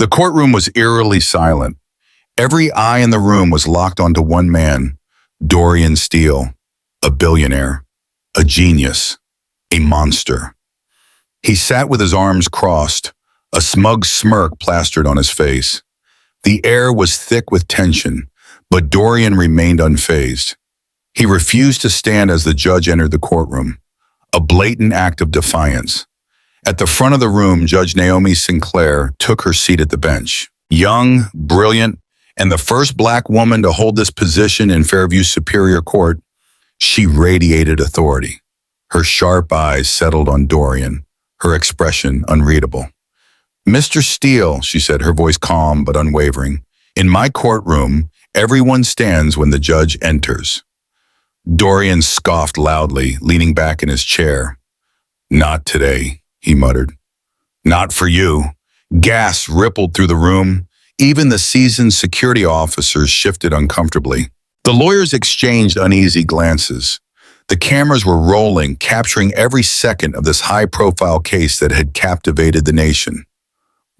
The courtroom was eerily silent. Every eye in the room was locked onto one man, Dorian Steele, a billionaire, a genius, a monster. He sat with his arms crossed, a smug smirk plastered on his face. The air was thick with tension, but Dorian remained unfazed. He refused to stand as the judge entered the courtroom, a blatant act of defiance. At the front of the room, Judge Naomi Sinclair took her seat at the bench. Young, brilliant, and the first Black woman to hold this position in Fairview Superior Court, she radiated authority. Her sharp eyes settled on Dorian, her expression unreadable. "Mr. Steele," she said, her voice calm but unwavering, "in my courtroom, everyone stands when the judge enters." Dorian scoffed loudly, leaning back in his chair. "Not today," he muttered. "Not for you." Gas rippled through the room. Even the seasoned security officers shifted uncomfortably. The lawyers exchanged uneasy glances. The cameras were rolling, capturing every second of this high-profile case that had captivated the nation.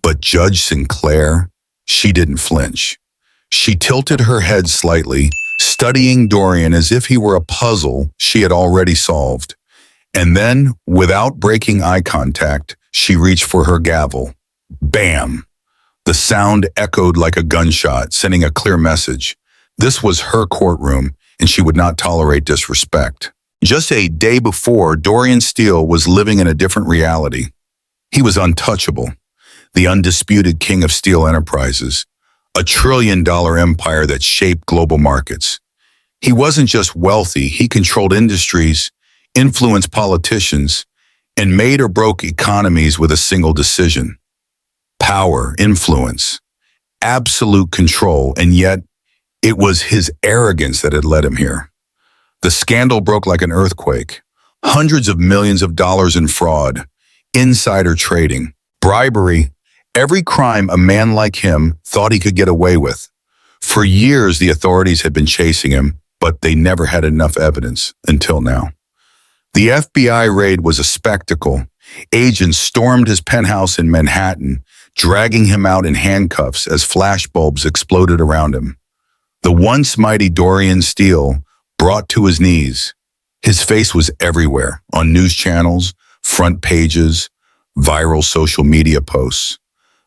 But Judge Sinclair, she didn't flinch. She tilted her head slightly, studying Dorian as if he were a puzzle she had already solved. And then, without breaking eye contact, she reached for her gavel. Bam! The sound echoed like a gunshot, sending a clear message. This was her courtroom, and she would not tolerate disrespect. Just a day before, Dorian Steele was living in a different reality. He was untouchable, the undisputed king of steel enterprises, a trillion-dollar empire that shaped global markets. He wasn't just wealthy, he controlled industries, influenced politicians, and made or broke economies with a single decision. Power, influence, absolute control, and yet it was his arrogance that had led him here. The scandal broke like an earthquake. Hundreds of millions of dollars in fraud, insider trading, bribery, every crime a man like him thought he could get away with. For years, the authorities had been chasing him, but they never had enough evidence until now. The FBI raid was a spectacle. Agents stormed his penthouse in Manhattan, dragging him out in handcuffs as flashbulbs exploded around him. The once mighty Dorian Steele brought to his knees. His face was everywhere, on news channels, front pages, viral social media posts.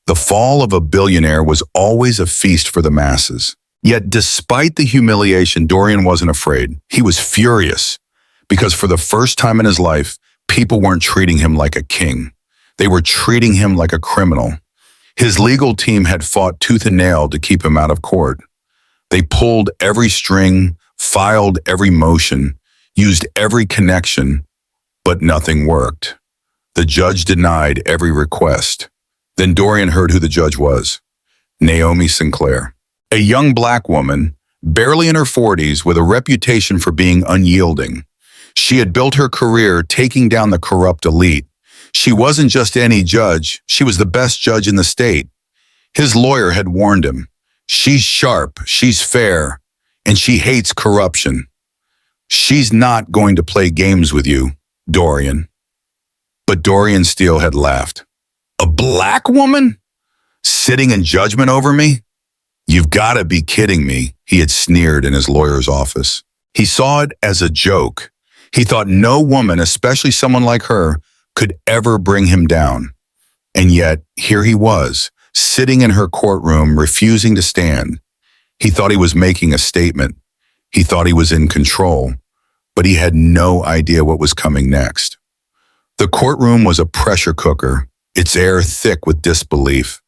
The fall of a billionaire was always a feast for the masses. Yet despite the humiliation, Dorian wasn't afraid. He was furious, because for the first time in his life, people weren't treating him like a king. They were treating him like a criminal. His legal team had fought tooth and nail to keep him out of court. They pulled every string, filed every motion, used every connection, but nothing worked. The judge denied every request. Then Dorian heard who the judge was. Naomi Sinclair, a young Black woman, barely in her 40s, with a reputation for being unyielding. She had built her career taking down the corrupt elite. She wasn't just any judge, she was the best judge in the state. His lawyer had warned him, "She's sharp, she's fair, and she hates corruption. She's not going to play games with you, Dorian." But Dorian Steele had laughed. "A Black woman? Sitting in judgment over me? You've got to be kidding me," he had sneered in his lawyer's office. He saw it as a joke. He thought no woman, especially someone like her, could ever bring him down. And yet, here he was, sitting in her courtroom, refusing to stand. He thought he was making a statement. He thought he was in control, but he had no idea what was coming next. The courtroom was a pressure cooker, its air thick with disbelief.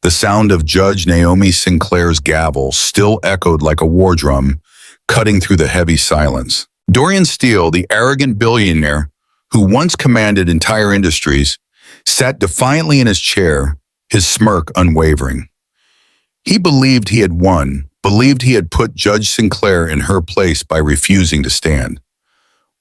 The sound of Judge Naomi Sinclair's gavel still echoed like a war drum, cutting through the heavy silence. Dorian Steele, the arrogant billionaire who once commanded entire industries, sat defiantly in his chair, his smirk unwavering. He believed he had won, believed he had put Judge Sinclair in her place by refusing to stand.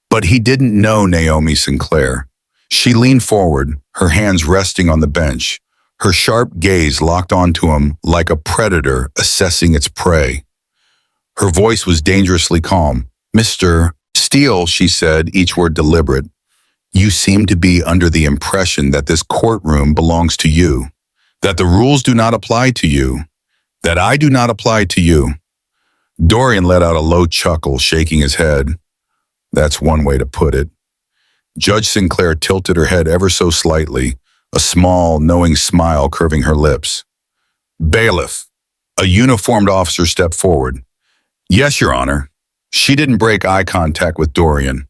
But he didn't know Naomi Sinclair. She leaned forward, her hands resting on the bench, her sharp gaze locked onto him like a predator assessing its prey. Her voice was dangerously calm. "Mr. Steele," she said, each word deliberate, "you seem to be under the impression that this courtroom belongs to you. That the rules do not apply to you. That I do not apply to you. Dorian let out a low chuckle, shaking his head. That's one way to put it. Judge Sinclair tilted her head ever so slightly, a small, knowing smile curving her lips. Bailiff, a uniformed officer stepped forward. Yes, Your Honor. She didn't break eye contact with Dorian.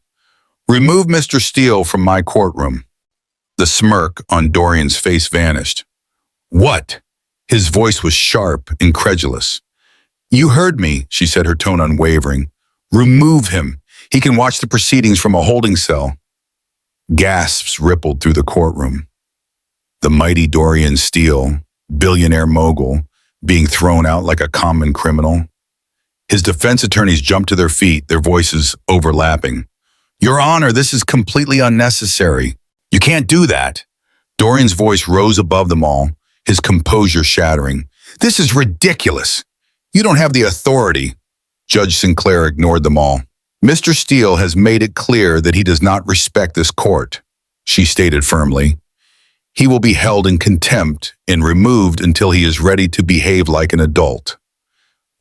Remove Mr. Steele from my courtroom. The smirk on Dorian's face vanished. What? His voice was sharp, incredulous. You heard me, she said, her tone unwavering. Remove him. He can watch the proceedings from a holding cell. Gasps rippled through the courtroom. The mighty Dorian Steele, billionaire mogul, being thrown out like a common criminal. His defense attorneys jumped to their feet, their voices overlapping. Your Honor, this is completely unnecessary. You can't do that. Dorian's voice rose above them all, his composure shattering. This is ridiculous. You don't have the authority. Judge Sinclair ignored them all. Mr. Steele has made it clear that he does not respect this court, she stated firmly. He will be held in contempt and removed until he is ready to behave like an adult.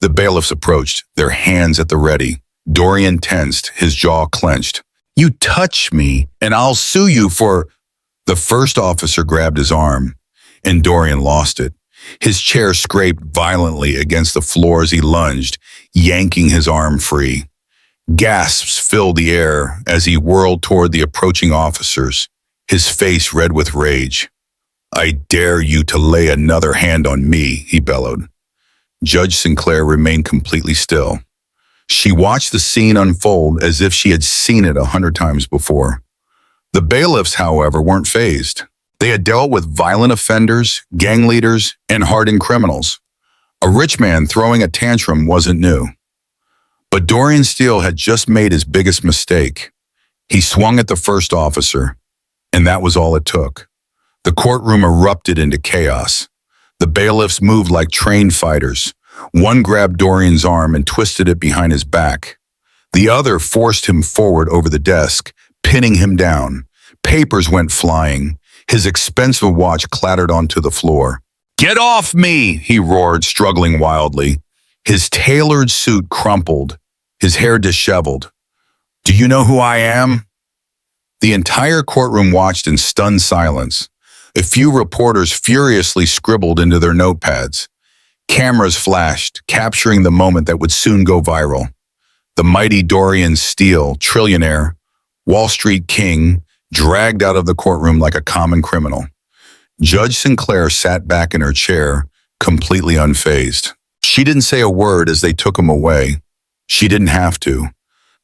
The bailiffs approached, their hands at the ready. Dorian tensed, his jaw clenched. You touch me, and I'll sue you for... The first officer grabbed his arm, and Dorian lost it. His chair scraped violently against the floor as he lunged, yanking his arm free. Gasps filled the air as he whirled toward the approaching officers, his face red with rage. I dare you to lay another hand on me, he bellowed. Judge Sinclair remained completely still. She watched the scene unfold as if she had seen it 100 times before. The bailiffs, however, weren't fazed. They had dealt with violent offenders, gang leaders, and hardened criminals. A rich man throwing a tantrum wasn't new. But Dorian Steele had just made his biggest mistake. He swung at the first officer, and that was all it took. The courtroom erupted into chaos. The bailiffs moved like trained fighters. One grabbed Dorian's arm and twisted it behind his back. The other forced him forward over the desk, pinning him down. Papers went flying. His expensive watch clattered onto the floor. Get off me, he roared, struggling wildly. His tailored suit crumpled, his hair disheveled. Do you know who I am? The entire courtroom watched in stunned silence. A few reporters furiously scribbled into their notepads. Cameras flashed, capturing the moment that would soon go viral. The mighty Dorian Steele, trillionaire, Wall Street king, dragged out of the courtroom like a common criminal. Judge Sinclair sat back in her chair, completely unfazed. She didn't say a word as they took him away. She didn't have to.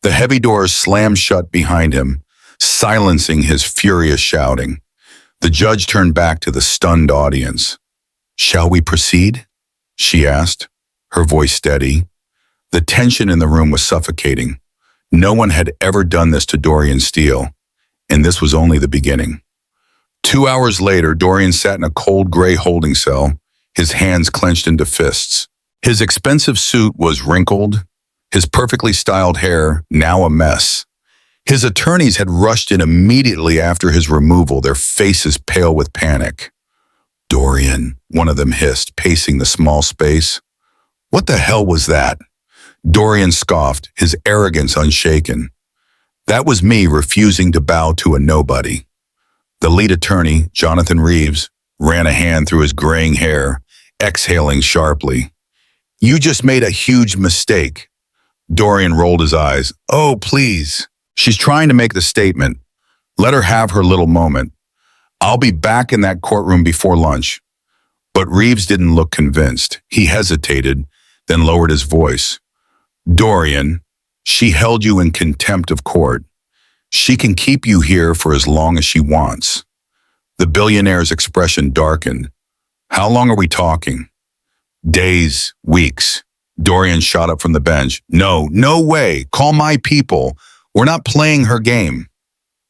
The heavy doors slammed shut behind him, silencing his furious shouting. The judge turned back to the stunned audience. Shall we proceed? She asked, her voice steady. The tension in the room was suffocating. No one had ever done this to Dorian Steele, and this was only the beginning. 2 hours later, Dorian sat in a cold gray holding cell, his hands clenched into fists. His expensive suit was wrinkled, his perfectly styled hair now a mess. His attorneys had rushed in immediately after his removal, their faces pale with panic. Dorian, one of them hissed, pacing the small space. What the hell was that? Dorian scoffed, his arrogance unshaken. That was me refusing to bow to a nobody. The lead attorney, Jonathan Reeves, ran a hand through his graying hair, exhaling sharply. You just made a huge mistake. Dorian rolled his eyes. Oh, please. She's trying to make the statement. Let her have her little moment. I'll be back in that courtroom before lunch. But Reeves didn't look convinced. He hesitated, then lowered his voice. Dorian, she held you in contempt of court. She can keep you here for as long as she wants. The billionaire's expression darkened. How long are we talking? Days, weeks. Dorian shot up from the bench. No way. Call my people. We're not playing her game.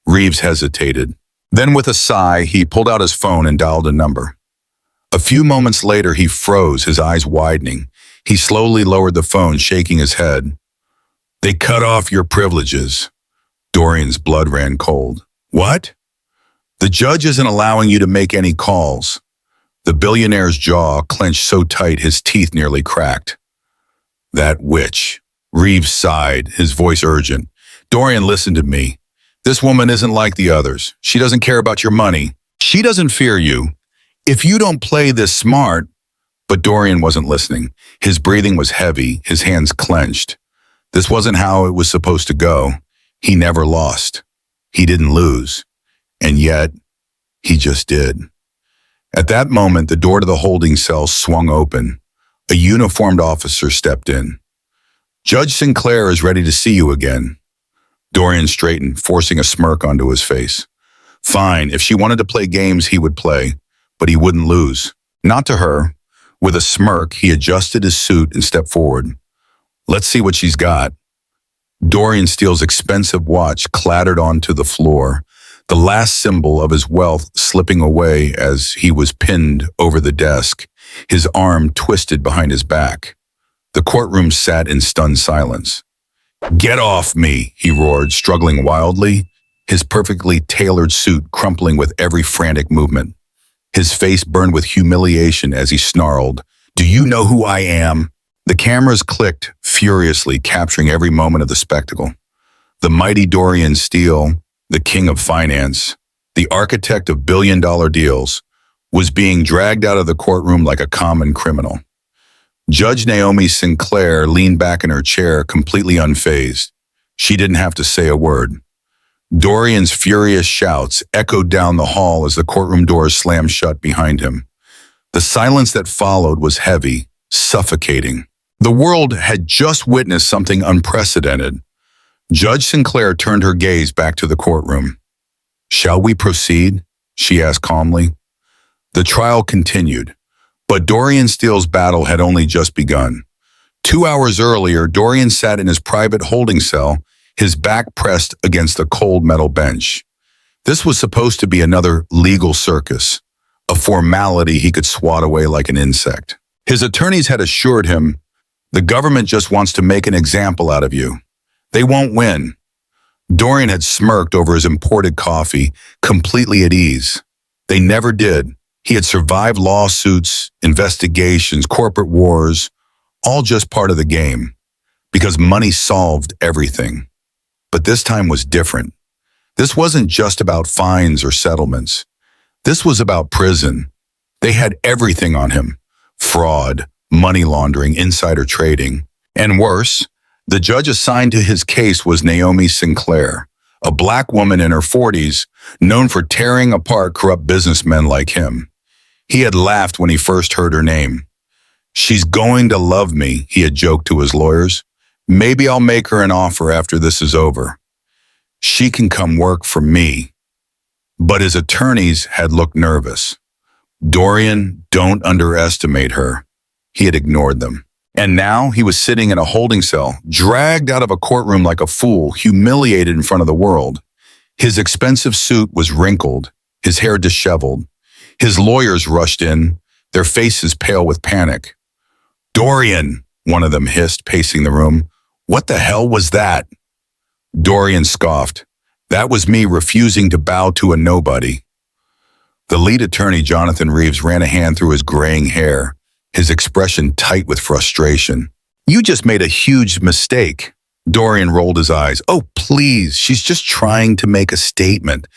Reeves hesitated. Then with a sigh, he pulled out his phone and dialed a number. A few moments later, he froze, his eyes widening. He slowly lowered the phone, shaking his head. They cut off your privileges. Dorian's blood ran cold. What? The judge isn't allowing you to make any calls. The billionaire's jaw clenched so tight his teeth nearly cracked. That witch. Reeves sighed, his voice urgent. Dorian, listen to me. This woman isn't like the others. She doesn't care about your money. She doesn't fear you. If you don't play this smart... But Dorian wasn't listening. His breathing was heavy, his hands clenched. This wasn't how it was supposed to go. He never lost. He didn't lose. And yet, he just did. At that moment, the door to the holding cell swung open. A uniformed officer stepped in. Judge Sinclair is ready to see you again. Dorian straightened, forcing a smirk onto his face. Fine, if she wanted to play games, he would play, but he wouldn't lose. Not to her. With a smirk, he adjusted his suit and stepped forward. Let's see what she's got. Dorian Steele's expensive watch clattered onto the floor, the last symbol of his wealth slipping away as he was pinned over the desk, his arm twisted behind his back. The courtroom sat in stunned silence. Get off me, he roared, struggling wildly, his perfectly tailored suit crumpling with every frantic movement. His face burned with humiliation as he snarled, Do you know who I am? The cameras clicked furiously, capturing every moment of the spectacle. The mighty Dorian Steele, the king of finance, the architect of billion-dollar deals, was being dragged out of the courtroom like a common criminal. Judge Naomi Sinclair leaned back in her chair, completely unfazed. She didn't have to say a word. Dorian's furious shouts echoed down the hall as the courtroom doors slammed shut behind him. The silence that followed was heavy, suffocating. The world had just witnessed something unprecedented. Judge Sinclair turned her gaze back to the courtroom. Shall we proceed? She asked calmly. The trial continued, but Dorian Steele's battle had only just begun. 2 hours earlier, Dorian sat in his private holding cell, his back pressed against the cold metal bench. This was supposed to be another legal circus, a formality he could swat away like an insect. His attorneys had assured him, the government just wants to make an example out of you. They won't win. Dorian had smirked over his imported coffee, completely at ease. They never did. He had survived lawsuits, investigations, corporate wars, all just part of the game, because money solved everything. But this time was different. This wasn't just about fines or settlements. This was about prison. They had everything on him. Fraud, money laundering, insider trading. And worse, the judge assigned to his case was Naomi Sinclair, a black woman in her 40s, known for tearing apart corrupt businessmen like him. He had laughed when he first heard her name. She's going to love me, he had joked to his lawyers. Maybe I'll make her an offer after this is over. She can come work for me. But his attorneys had looked nervous. Dorian, don't underestimate her. He had ignored them. And now he was sitting in a holding cell, dragged out of a courtroom like a fool, humiliated in front of the world. His expensive suit was wrinkled, his hair disheveled. His lawyers rushed in, their faces pale with panic. Dorian, one of them hissed, pacing the room. What the hell was that? Dorian scoffed. That was me refusing to bow to a nobody. The lead attorney, Jonathan Reeves, ran a hand through his graying hair, his expression tight with frustration. You just made a huge mistake. Dorian rolled his eyes. Oh, please, she's just trying to make a statement.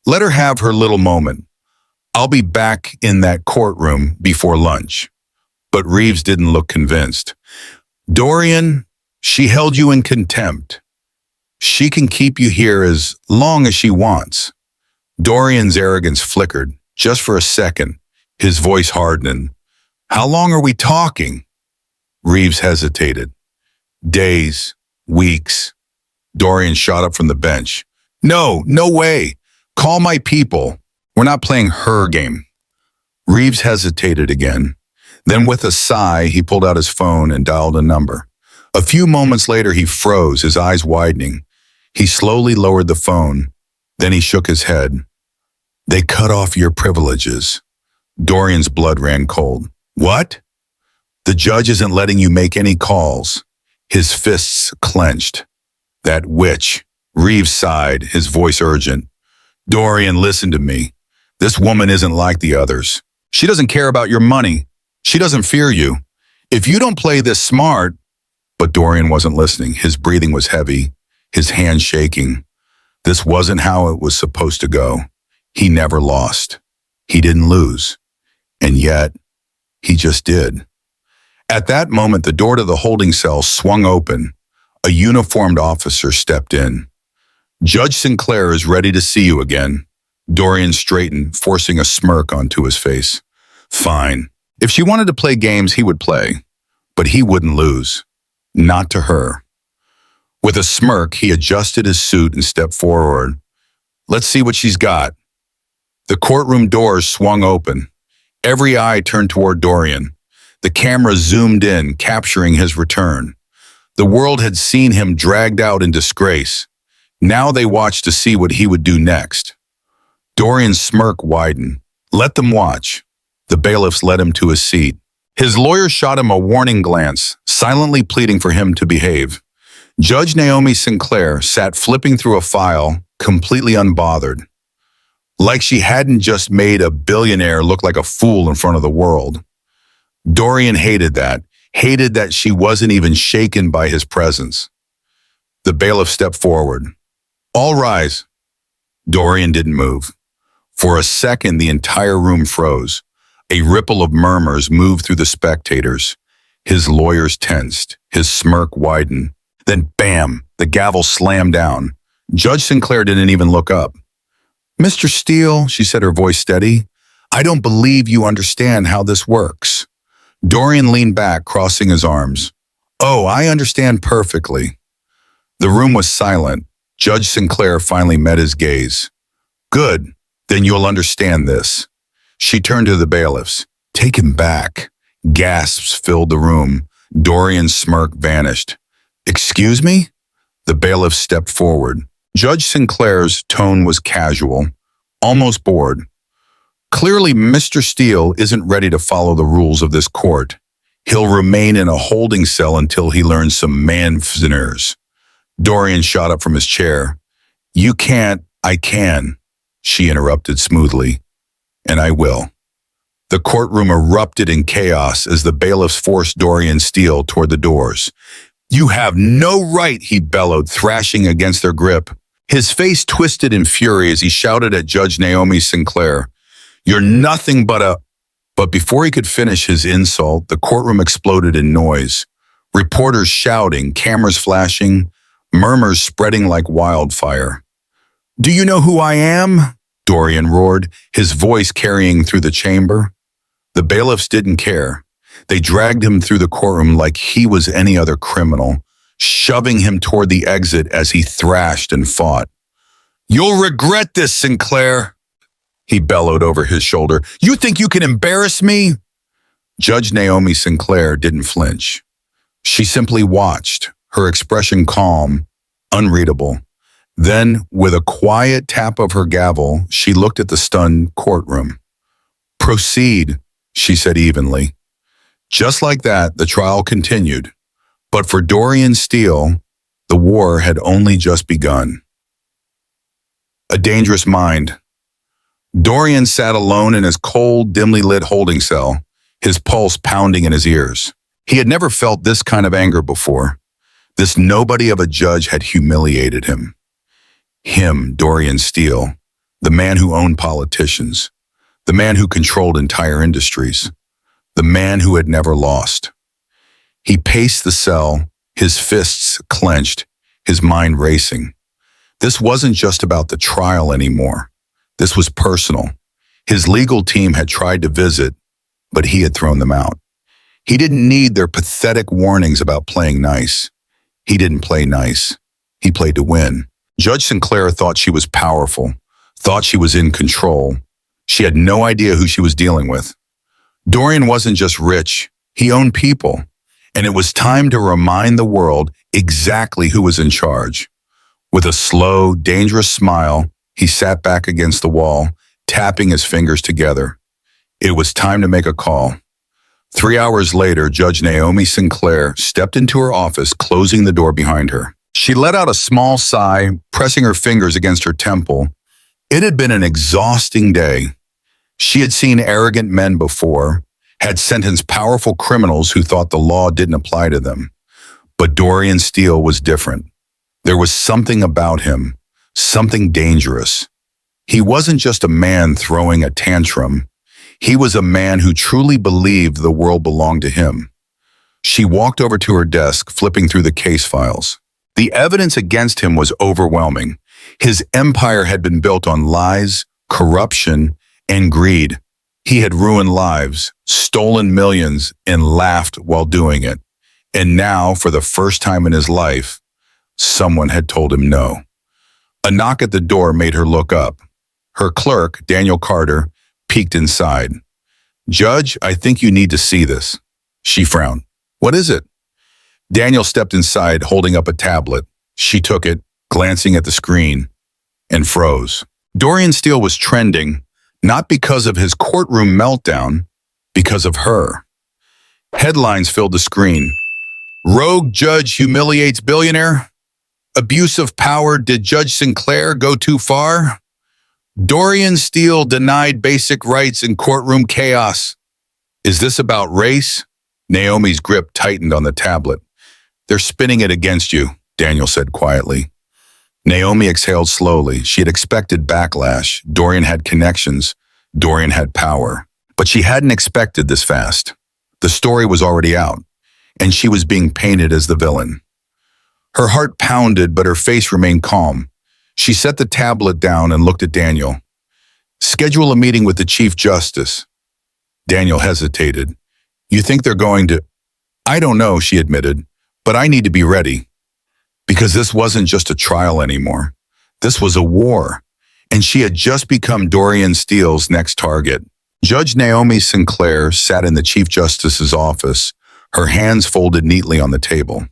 Let her have her little moment. I'll be back in that courtroom before lunch. But Reeves didn't look convinced. Dorian, she held you in contempt. She can keep you here as long as she wants. Dorian's arrogance flickered, just for a second, his voice hardened. How long are we talking? Reeves hesitated. Days, weeks. Dorian shot up from the bench. No way. Call my people. We're not playing her game. Reeves hesitated again. Then with a sigh, he pulled out his phone and dialed a number. A few moments later, he froze, his eyes widening. He slowly lowered the phone. Then he shook his head. They cut off your privileges. Dorian's blood ran cold. What? The judge isn't letting you make any calls. His fists clenched. That witch. Reeves sighed, his voice urgent. Dorian, listen to me. This woman isn't like the others. She doesn't care about your money. She doesn't fear you. If you don't play this smart—" But Dorian wasn't listening. His breathing was heavy, his hands shaking. This wasn't how it was supposed to go. He never lost. He didn't lose. And yet, he just did. At that moment, the door to the holding cell swung open. A uniformed officer stepped in. "Judge Sinclair is ready to see you again." Dorian straightened, forcing a smirk onto his face. Fine. If she wanted to play games, he would play. But he wouldn't lose. Not to her. With a smirk, he adjusted his suit and stepped forward. "Let's see what she's got." The courtroom doors swung open. Every eye turned toward Dorian. The camera zoomed in, capturing his return. The world had seen him dragged out in disgrace. Now they watched to see what he would do next. Dorian's smirk widened. "Let them watch." The bailiffs led him to his seat. His lawyer shot him a warning glance, silently pleading for him to behave. Judge Naomi Sinclair sat flipping through a file, completely unbothered. Like she hadn't just made a billionaire look like a fool in front of the world. Dorian hated that she wasn't even shaken by his presence. The bailiff stepped forward. "All rise." Dorian didn't move. For a second, the entire room froze. A ripple of murmurs moved through the spectators. His lawyers tensed. His smirk widened. Then, bam, the gavel slammed down. Judge Sinclair didn't even look up. "Mr. Steele," she said, her voice steady, "I don't believe you understand how this works." Dorian leaned back, crossing his arms. "Oh, I understand perfectly." The room was silent. Judge Sinclair finally met his gaze. "Good, then you'll understand this." She turned to the bailiffs. "Take him back." Gasps filled the room. Dorian's smirk vanished. "Excuse me?" The bailiff stepped forward. Judge Sinclair's tone was casual, almost bored. "Clearly, Mr. Steele isn't ready to follow the rules of this court. He'll remain in a holding cell until he learns some manners." Dorian shot up from his chair. "You can't, I can," she interrupted smoothly. "And I will." The courtroom erupted in chaos as the bailiffs forced Dorian Steele toward the doors. "You have no right," he bellowed, thrashing against their grip. His face twisted in fury as he shouted at Judge Naomi Sinclair, "You're nothing but a—" But before he could finish his insult, the courtroom exploded in noise. Reporters shouting, cameras flashing, murmurs spreading like wildfire. "Do you know who I am?" Dorian roared, his voice carrying through the chamber. The bailiffs didn't care. They dragged him through the courtroom like he was any other criminal, shoving him toward the exit as he thrashed and fought. "You'll regret this, Sinclair," he bellowed over his shoulder. "You think you can embarrass me?" Judge Naomi Sinclair didn't flinch. She simply watched, her expression calm, unreadable. Then, with a quiet tap of her gavel, she looked at the stunned courtroom. "Proceed," she said evenly. Just like that, the trial continued. But for Dorian Steele, the war had only just begun. A dangerous mind. Dorian sat alone in his cold, dimly lit holding cell, his pulse pounding in his ears. He had never felt this kind of anger before. This nobody of a judge had humiliated him. Him, Dorian Steele, the man who owned politicians, the man who controlled entire industries, the man who had never lost. He paced the cell, his fists clenched, his mind racing. This wasn't just about the trial anymore. This was personal. His legal team had tried to visit, but he had thrown them out. He didn't need their pathetic warnings about playing nice. He didn't play nice. He played to win. Judge Sinclair thought she was powerful, thought she was in control. She had no idea who she was dealing with. Dorian wasn't just rich, he owned people, and it was time to remind the world exactly who was in charge. With a slow, dangerous smile, he sat back against the wall, tapping his fingers together. It was time to make a call. 3 hours later, Judge Naomi Sinclair stepped into her office, closing the door behind her. She let out a small sigh, pressing her fingers against her temple. It had been an exhausting day. She had seen arrogant men before, had sentenced powerful criminals who thought the law didn't apply to them. But Dorian Steele was different. There was something about him, something dangerous. He wasn't just a man throwing a tantrum. He was a man who truly believed the world belonged to him. She walked over to her desk, flipping through the case files. The evidence against him was overwhelming. His empire had been built on lies, corruption, and greed. He had ruined lives, stolen millions, and laughed while doing it. And now, for the first time in his life, someone had told him no. A knock at the door made her look up. Her clerk, Daniel Carter, peeked inside. "Judge, I think you need to see this." She frowned. "What is it?" Daniel stepped inside, holding up a tablet. She took it, glancing at the screen, and froze. Dorian Steele was trending, not because of his courtroom meltdown, because of her. Headlines filled the screen. "Rogue judge humiliates billionaire." "Abuse of power, did Judge Sinclair go too far?" "Dorian Steele denied basic rights in courtroom chaos." "Is this about race?" Naomi's grip tightened on the tablet. "They're spinning it against you," Daniel said quietly. Naomi exhaled slowly. She had expected backlash. Dorian had connections. Dorian had power. But she hadn't expected this fast. The story was already out, and she was being painted as the villain. Her heart pounded, but her face remained calm. She set the tablet down and looked at Daniel. "Schedule a meeting with the Chief Justice." Daniel hesitated. "You think they're going to—" "I don't know," she admitted, "but I need to be ready." Because this wasn't just a trial anymore. This was a war, and she had just become Dorian Steele's next target. Judge Naomi Sinclair sat in the Chief Justice's office, her hands folded neatly on the table.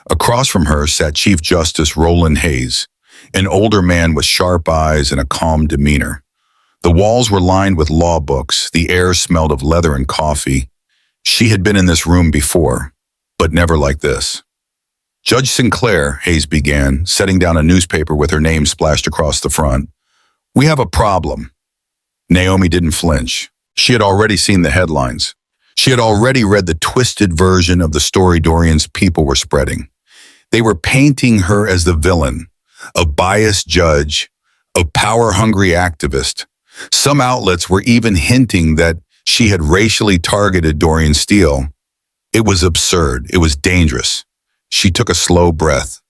Across from her sat Chief Justice Roland Hayes, an older man with sharp eyes and a calm demeanor. The walls were lined with law books. The air smelled of leather and coffee. She had been in this room before, but never like this. "Judge Sinclair," Hayes began, setting down a newspaper with her name splashed across the front. "We have a problem." Naomi didn't flinch. She had already seen the headlines. She had already read the twisted version of the story Dorian's people were spreading. They were painting her as the villain, a biased judge, a power-hungry activist. Some outlets were even hinting that she had racially targeted Dorian Steele. It was absurd. It was dangerous. She took a slow breath.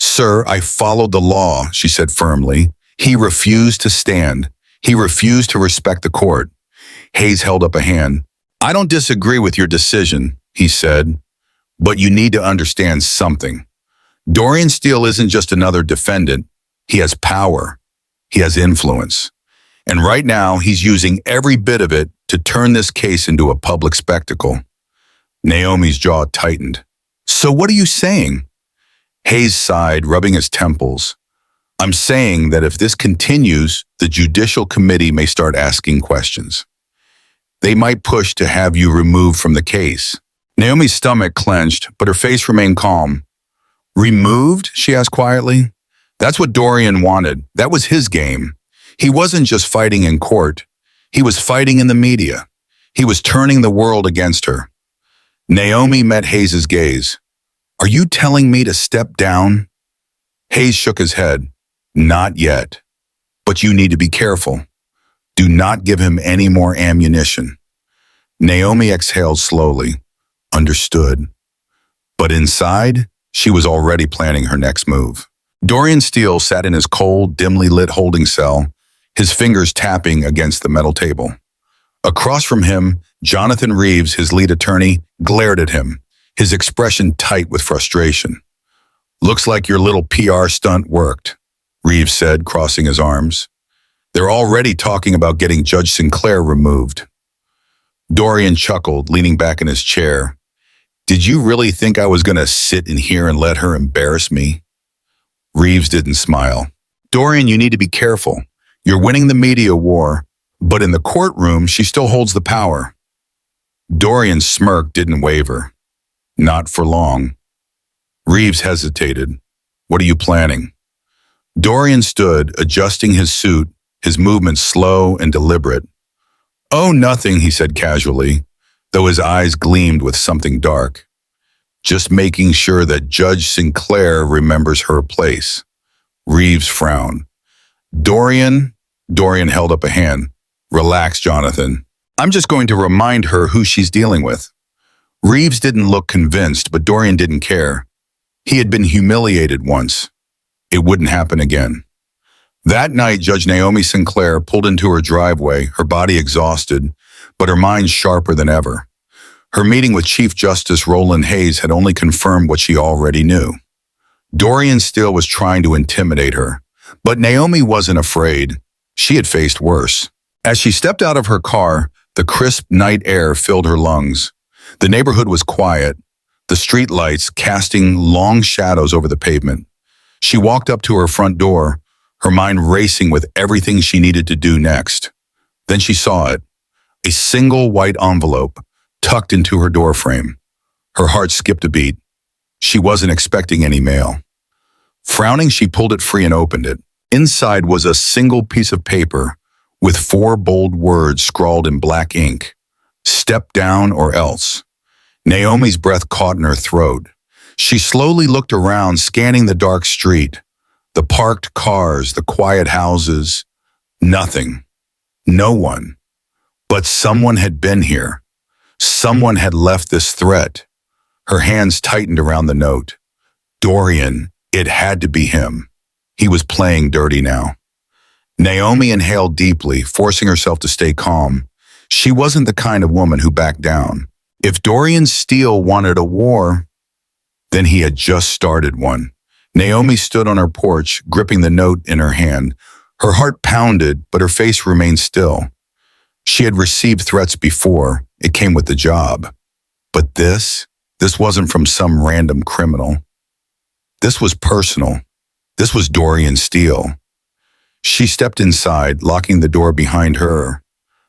"Sir, I followed the law," she said firmly. He refused to stand. He refused to respect the court. Hayes held up a hand. "I don't disagree with your decision," he said, "but you need to understand something. Dorian Steele isn't just another defendant. He has power. He has influence. And right now, he's using every bit of it to turn this case into a public spectacle." Naomi's jaw tightened. "So what are you saying?" Hayes sighed, rubbing his temples. "I'm saying that if this continues, the Judicial Committee may start asking questions. They might push to have you removed from the case." Naomi's stomach clenched, but her face remained calm. "Removed?" she asked quietly. "That's what Dorian wanted. That was his game. He wasn't just fighting in court. He was fighting in the media. He was turning the world against her." Naomi met Hayes' gaze. "Are you telling me to step down?" Hayes shook his head. "Not yet. But you need to be careful. Do not give him any more ammunition." Naomi exhaled slowly. Understood. But inside, she was already planning her next move. Dorian Steele sat in his cold, dimly lit holding cell, his fingers tapping against the metal table. Across from him, Jonathan Reeves, his lead attorney, glared at him, his expression tight with frustration. "Looks like your little PR stunt worked," Reeves said, crossing his arms. "They're already talking about getting Judge Sinclair removed." Dorian chuckled, leaning back in his chair. "Did you really think I was going to sit in here and let her embarrass me?" Reeves didn't smile. "Dorian, you need to be careful. You're winning the media war, but in the courtroom, she still holds the power." Dorian's smirk didn't waver. "Not for long." Reeves hesitated. "What are you planning?" Dorian stood, adjusting his suit, his movements slow and deliberate. "Oh, nothing," he said casually, though his eyes gleamed with something dark. "Just making sure that Judge Sinclair remembers her place." Reeves frowned. "Dorian," Dorian held up a hand. "Relax, Jonathan. I'm just going to remind her who she's dealing with." Reeves didn't look convinced, but Dorian didn't care. He had been humiliated once. It wouldn't happen again. That night, Judge Naomi Sinclair pulled into her driveway, her body exhausted, but her mind sharper than ever. Her meeting with Chief Justice Roland Hayes had only confirmed what she already knew. Dorian Steele was trying to intimidate her, but Naomi wasn't afraid. She had faced worse. As she stepped out of her car, the crisp night air filled her lungs. The neighborhood was quiet, the street lights casting long shadows over the pavement. She walked up to her front door, her mind racing with everything she needed to do next. Then she saw it, a single white envelope tucked into her doorframe. Her heart skipped a beat. She wasn't expecting any mail. Frowning, she pulled it free and opened it. Inside was a single piece of paper with 4 bold words scrawled in black ink. "Step down or else." Naomi's breath caught in her throat. She slowly looked around, scanning the dark street, the parked cars, the quiet houses. Nothing. No one. But someone had been here. Someone had left this threat. Her hands tightened around the note. Dorian, it had to be him. He was playing dirty now. Naomi inhaled deeply, forcing herself to stay calm. She wasn't the kind of woman who backed down. If Dorian Steele wanted a war, then he had just started one. Naomi stood on her porch, gripping the note in her hand. Her heart pounded, but her face remained still. She had received threats before. It came with the job. But this wasn't from some random criminal. This was personal. This was Dorian Steele. She stepped inside, locking the door behind her.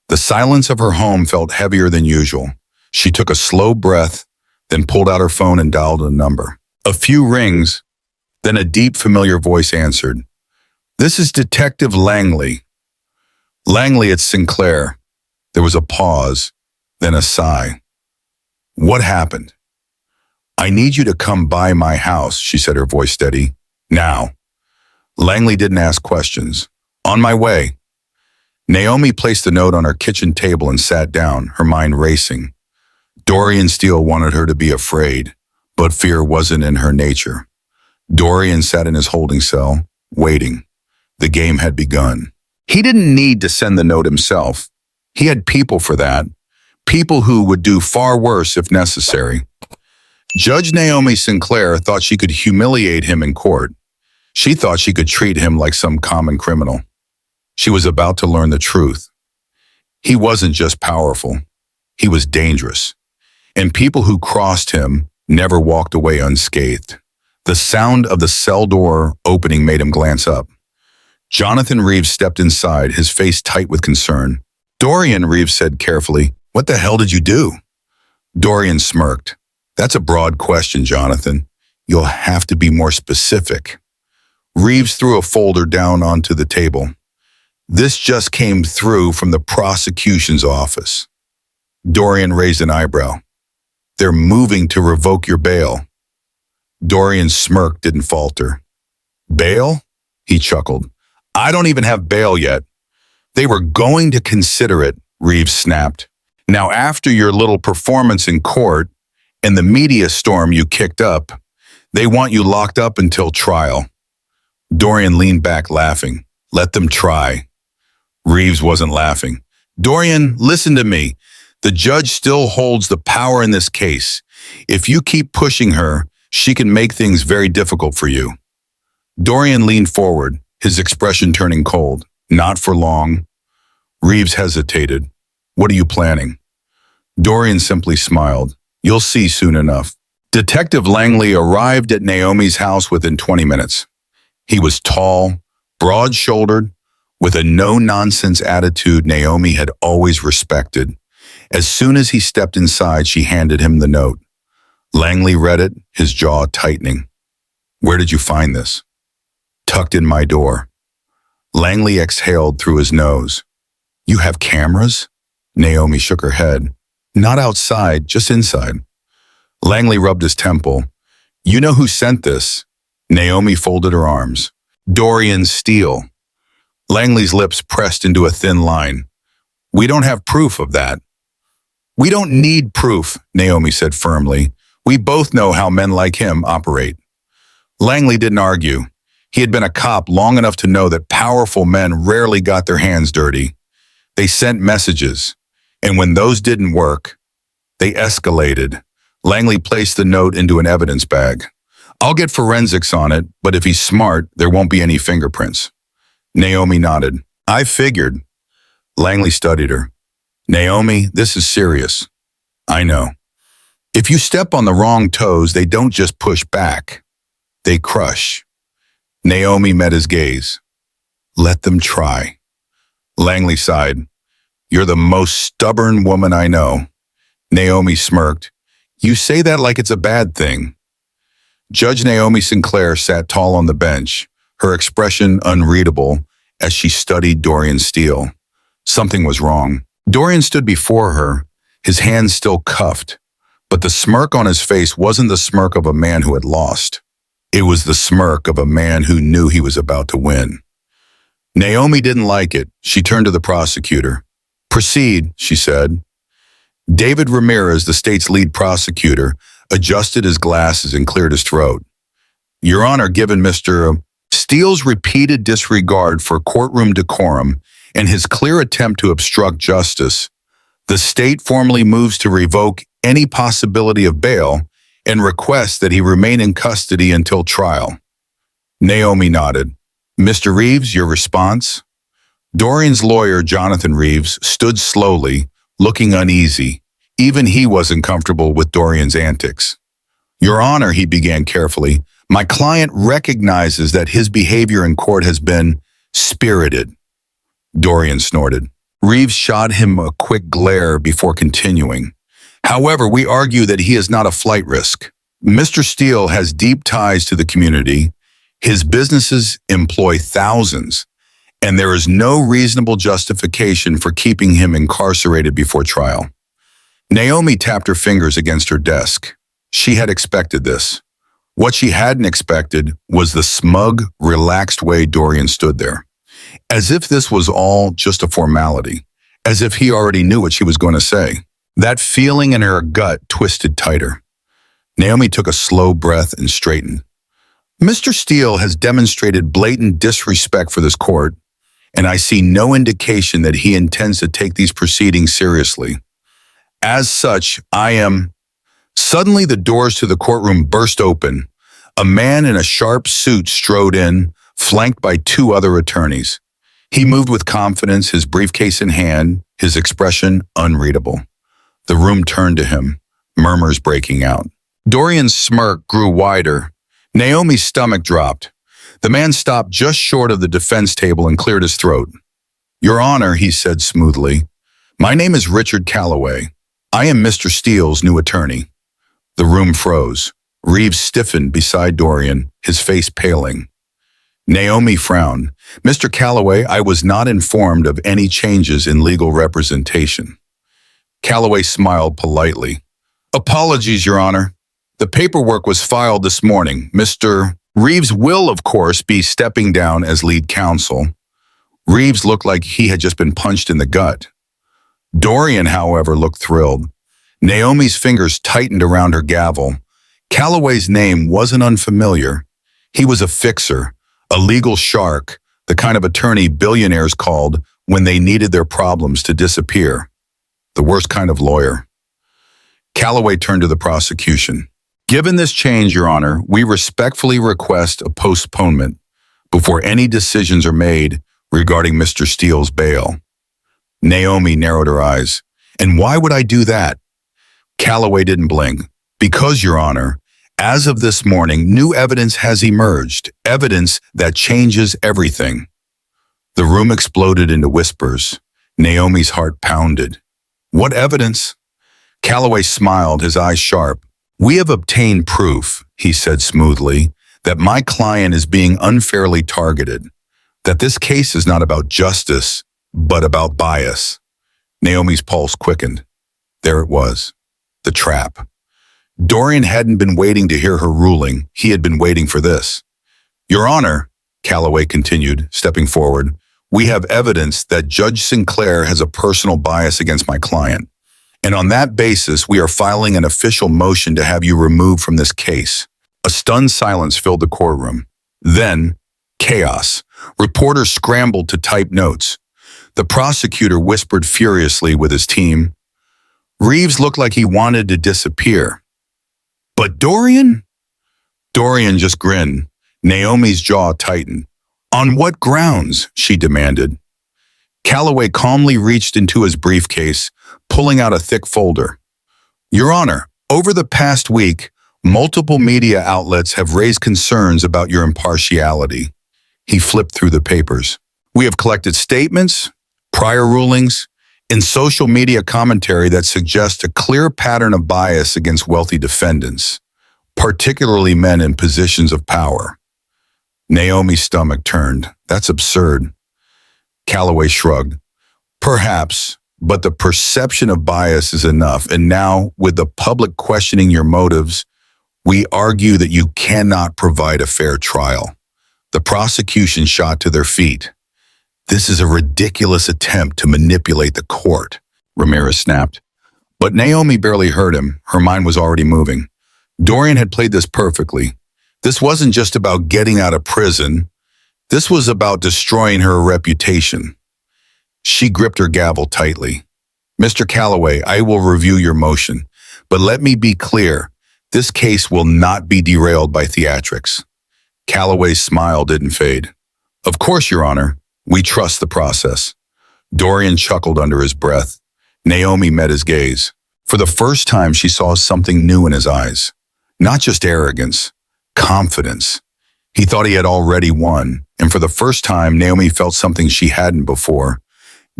The silence of her home felt heavier than usual. She took a slow breath, then pulled out her phone and dialed a number. A few rings, then a deep, familiar voice answered. "This is Detective Langley." "Langley, it's Sinclair." There was a pause, then a sigh. "What happened?" "I need you to come by my house," she said, her voice steady. "Now." Langley didn't ask questions. "On my way." Naomi placed the note on her kitchen table and sat down, her mind racing. Dorian Steele wanted her to be afraid, but fear wasn't in her nature. Dorian sat in his holding cell, waiting. The game had begun. He didn't need to send the note himself. He had people for that, people who would do far worse if necessary. Judge Naomi Sinclair thought she could humiliate him in court. She thought she could treat him like some common criminal. She was about to learn the truth. He wasn't just powerful. He was dangerous. And people who crossed him never walked away unscathed. The sound of the cell door opening made him glance up. Jonathan Reeves stepped inside, his face tight with concern. "Dorian," Reeves said carefully, "what the hell did you do?" Dorian smirked. "That's a broad question, Jonathan. You'll have to be more specific." Reeves threw a folder down onto the table. "This just came through from the prosecution's office." Dorian raised an eyebrow. "They're moving to revoke your bail." Dorian's smirk didn't falter. "Bail?" He chuckled. "I don't even have bail yet." "They were going to consider it," Reeves snapped. "Now, after your little performance in court and the media storm you kicked up, they want you locked up until trial." Dorian leaned back, laughing. "Let them try." Reeves wasn't laughing. "Dorian, listen to me. The judge still holds the power in this case. If you keep pushing her, she can make things very difficult for you." Dorian leaned forward, his expression turning cold. "Not for long." Reeves hesitated. "What are you planning?" Dorian simply smiled. "You'll see soon enough." Detective Langley arrived at Naomi's house within 20 minutes. He was tall, broad-shouldered, with a no-nonsense attitude Naomi had always respected. As soon as he stepped inside, she handed him the note. Langley read it, his jaw tightening. "Where did you find this?" "Tucked in my door." Langley exhaled through his nose. "You have cameras?" Naomi shook her head. Not outside, just inside. Langley rubbed his temple. You know who sent this? Naomi folded her arms. Dorian Steele. Langley's lips pressed into a thin line. We don't have proof of that. We don't need proof, Naomi said firmly. We both know how men like him operate. Langley didn't argue. He had been a cop long enough to know that powerful men rarely got their hands dirty. They sent messages, and when those didn't work, they escalated. Langley placed the note into an evidence bag. I'll get forensics on it, but if he's smart, there won't be any fingerprints. Naomi nodded. I figured. Langley studied her. Naomi, this is serious. I know. If you step on the wrong toes, they don't just push back. They crush. Naomi met his gaze. Let them try. Langley sighed. You're the most stubborn woman I know. Naomi smirked. You say that like it's a bad thing. Judge Naomi Sinclair sat tall on the bench, her expression unreadable as she studied Dorian Steele. Something was wrong. Dorian stood before her, his hands still cuffed, but the smirk on his face wasn't the smirk of a man who had lost. It was the smirk of a man who knew he was about to win. Naomi didn't like it. She turned to the prosecutor. Proceed, she said. David Ramirez, the state's lead prosecutor, adjusted his glasses and cleared his throat. Your Honor, given Mr. Steele's repeated disregard for courtroom decorum and his clear attempt to obstruct justice, the state formally moves to revoke any possibility of bail and requests that he remain in custody until trial. Naomi nodded. Mr. Reeves, your response? Dorian's lawyer, Jonathan Reeves, stood slowly, looking uneasy. Even he wasn't comfortable with Dorian's antics. Your Honor, he began carefully, my client recognizes that his behavior in court has been spirited. Dorian snorted. Reeves shot him a quick glare before continuing. However, we argue that he is not a flight risk. Mr. Steele has deep ties to the community. His businesses employ thousands, and there is no reasonable justification for keeping him incarcerated before trial. Naomi tapped her fingers against her desk. She had expected this. What she hadn't expected was the smug, relaxed way Dorian stood there. As if this was all just a formality. As if he already knew what she was going to say. That feeling in her gut twisted tighter. Naomi took a slow breath and straightened. Mr. Steele has demonstrated blatant disrespect for this court, and I see no indication that he intends to take these proceedings seriously. As such, I am... Suddenly the doors to the courtroom burst open. A man in a sharp suit strode in, flanked by two other attorneys. He moved with confidence, his briefcase in hand, his expression unreadable. The room turned to him, murmurs breaking out. Dorian's smirk grew wider. Naomi's stomach dropped. The man stopped just short of the defense table and cleared his throat. Your Honor, he said smoothly, my name is Richard Calloway. I am Mr. Steele's new attorney. The room froze. Reeves stiffened beside Dorian, his face paling. Naomi frowned. Mr. Calloway, I was not informed of any changes in legal representation. Calloway smiled politely. Apologies, Your Honor. The paperwork was filed this morning. Mr. Reeves will, of course, be stepping down as lead counsel. Reeves looked like he had just been punched in the gut. Dorian, however, looked thrilled. Naomi's fingers tightened around her gavel. Calloway's name wasn't unfamiliar. He was a fixer, a legal shark, the kind of attorney billionaires called when they needed their problems to disappear. The worst kind of lawyer. Calloway turned to the prosecution. Given this change, Your Honor, we respectfully request a postponement before any decisions are made regarding Mr. Steele's bail. Naomi narrowed her eyes. And why would I do that? Calloway didn't blink. Because, Your Honor, as of this morning, new evidence has emerged, evidence that changes everything. The room exploded into whispers. Naomi's heart pounded. What evidence? Calloway smiled, his eyes sharp. We have obtained proof, he said smoothly, that my client is being unfairly targeted, that this case is not about justice, but about bias. Naomi's pulse quickened. There it was. The trap. Dorian hadn't been waiting to hear her ruling. He had been waiting for this. Your Honor, Calloway continued, stepping forward, we have evidence that Judge Sinclair has a personal bias against my client. And on that basis, we are filing an official motion to have you removed from this case. A stunned silence filled the courtroom. Then, chaos. Reporters scrambled to type notes. The prosecutor whispered furiously with his team. Reeves looked like he wanted to disappear. But Dorian? Dorian just grinned. Naomi's jaw tightened. On what grounds? She demanded. Calloway calmly reached into his briefcase, pulling out a thick folder. Your Honor, over the past week, multiple media outlets have raised concerns about your impartiality. He flipped through the papers. We have collected statements, prior rulings, and social media commentary that suggests a clear pattern of bias against wealthy defendants, particularly men in positions of power. Naomi's stomach turned. That's absurd. Calloway shrugged. Perhaps, but the perception of bias is enough. And now, with the public questioning your motives, we argue that you cannot provide a fair trial. The prosecution shot to their feet. This is a ridiculous attempt to manipulate the court, Ramirez snapped. But Naomi barely heard him. Her mind was already moving. Dorian had played this perfectly. This wasn't just about getting out of prison. This was about destroying her reputation. She gripped her gavel tightly. Mr. Calloway, I will review your motion, but let me be clear. This case will not be derailed by theatrics. Calloway's smile didn't fade. Of course, Your Honor. We trust the process. Dorian chuckled under his breath. Naomi met his gaze. For the first time, she saw something new in his eyes. Not just arrogance, confidence. He thought he had already won, and for the first time, Naomi felt something she hadn't before.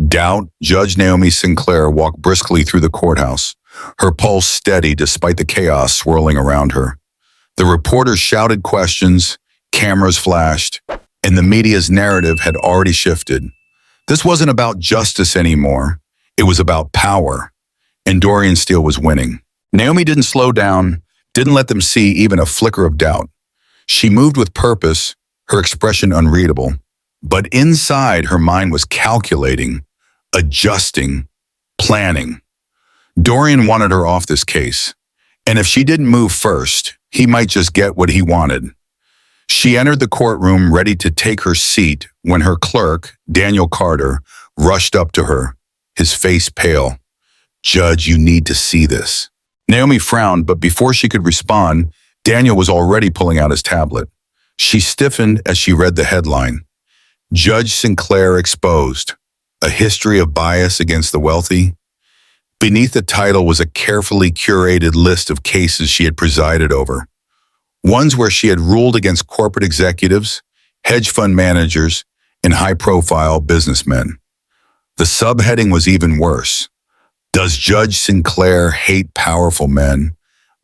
Doubt. Judge Naomi Sinclair walked briskly through the courthouse, her pulse steady despite the chaos swirling around her. The reporters shouted questions, cameras flashed, and the media's narrative had already shifted. This wasn't about justice anymore. It was about power, and Dorian Steele was winning. Naomi didn't slow down, didn't let them see even a flicker of doubt. She moved with purpose, her expression unreadable. But inside, her mind was calculating, adjusting, planning. Dorian wanted her off this case, and if she didn't move first, he might just get what he wanted. She entered the courtroom ready to take her seat when her clerk, Daniel Carter, rushed up to her, his face pale. Judge, you need to see this. Naomi frowned, but before she could respond, Daniel was already pulling out his tablet. She stiffened as she read the headline. Judge Sinclair exposed. A history of bias against the wealthy. Beneath the title was a carefully curated list of cases she had presided over. Ones where she had ruled against corporate executives, hedge fund managers, and high-profile businessmen. The subheading was even worse. Does Judge Sinclair hate powerful men?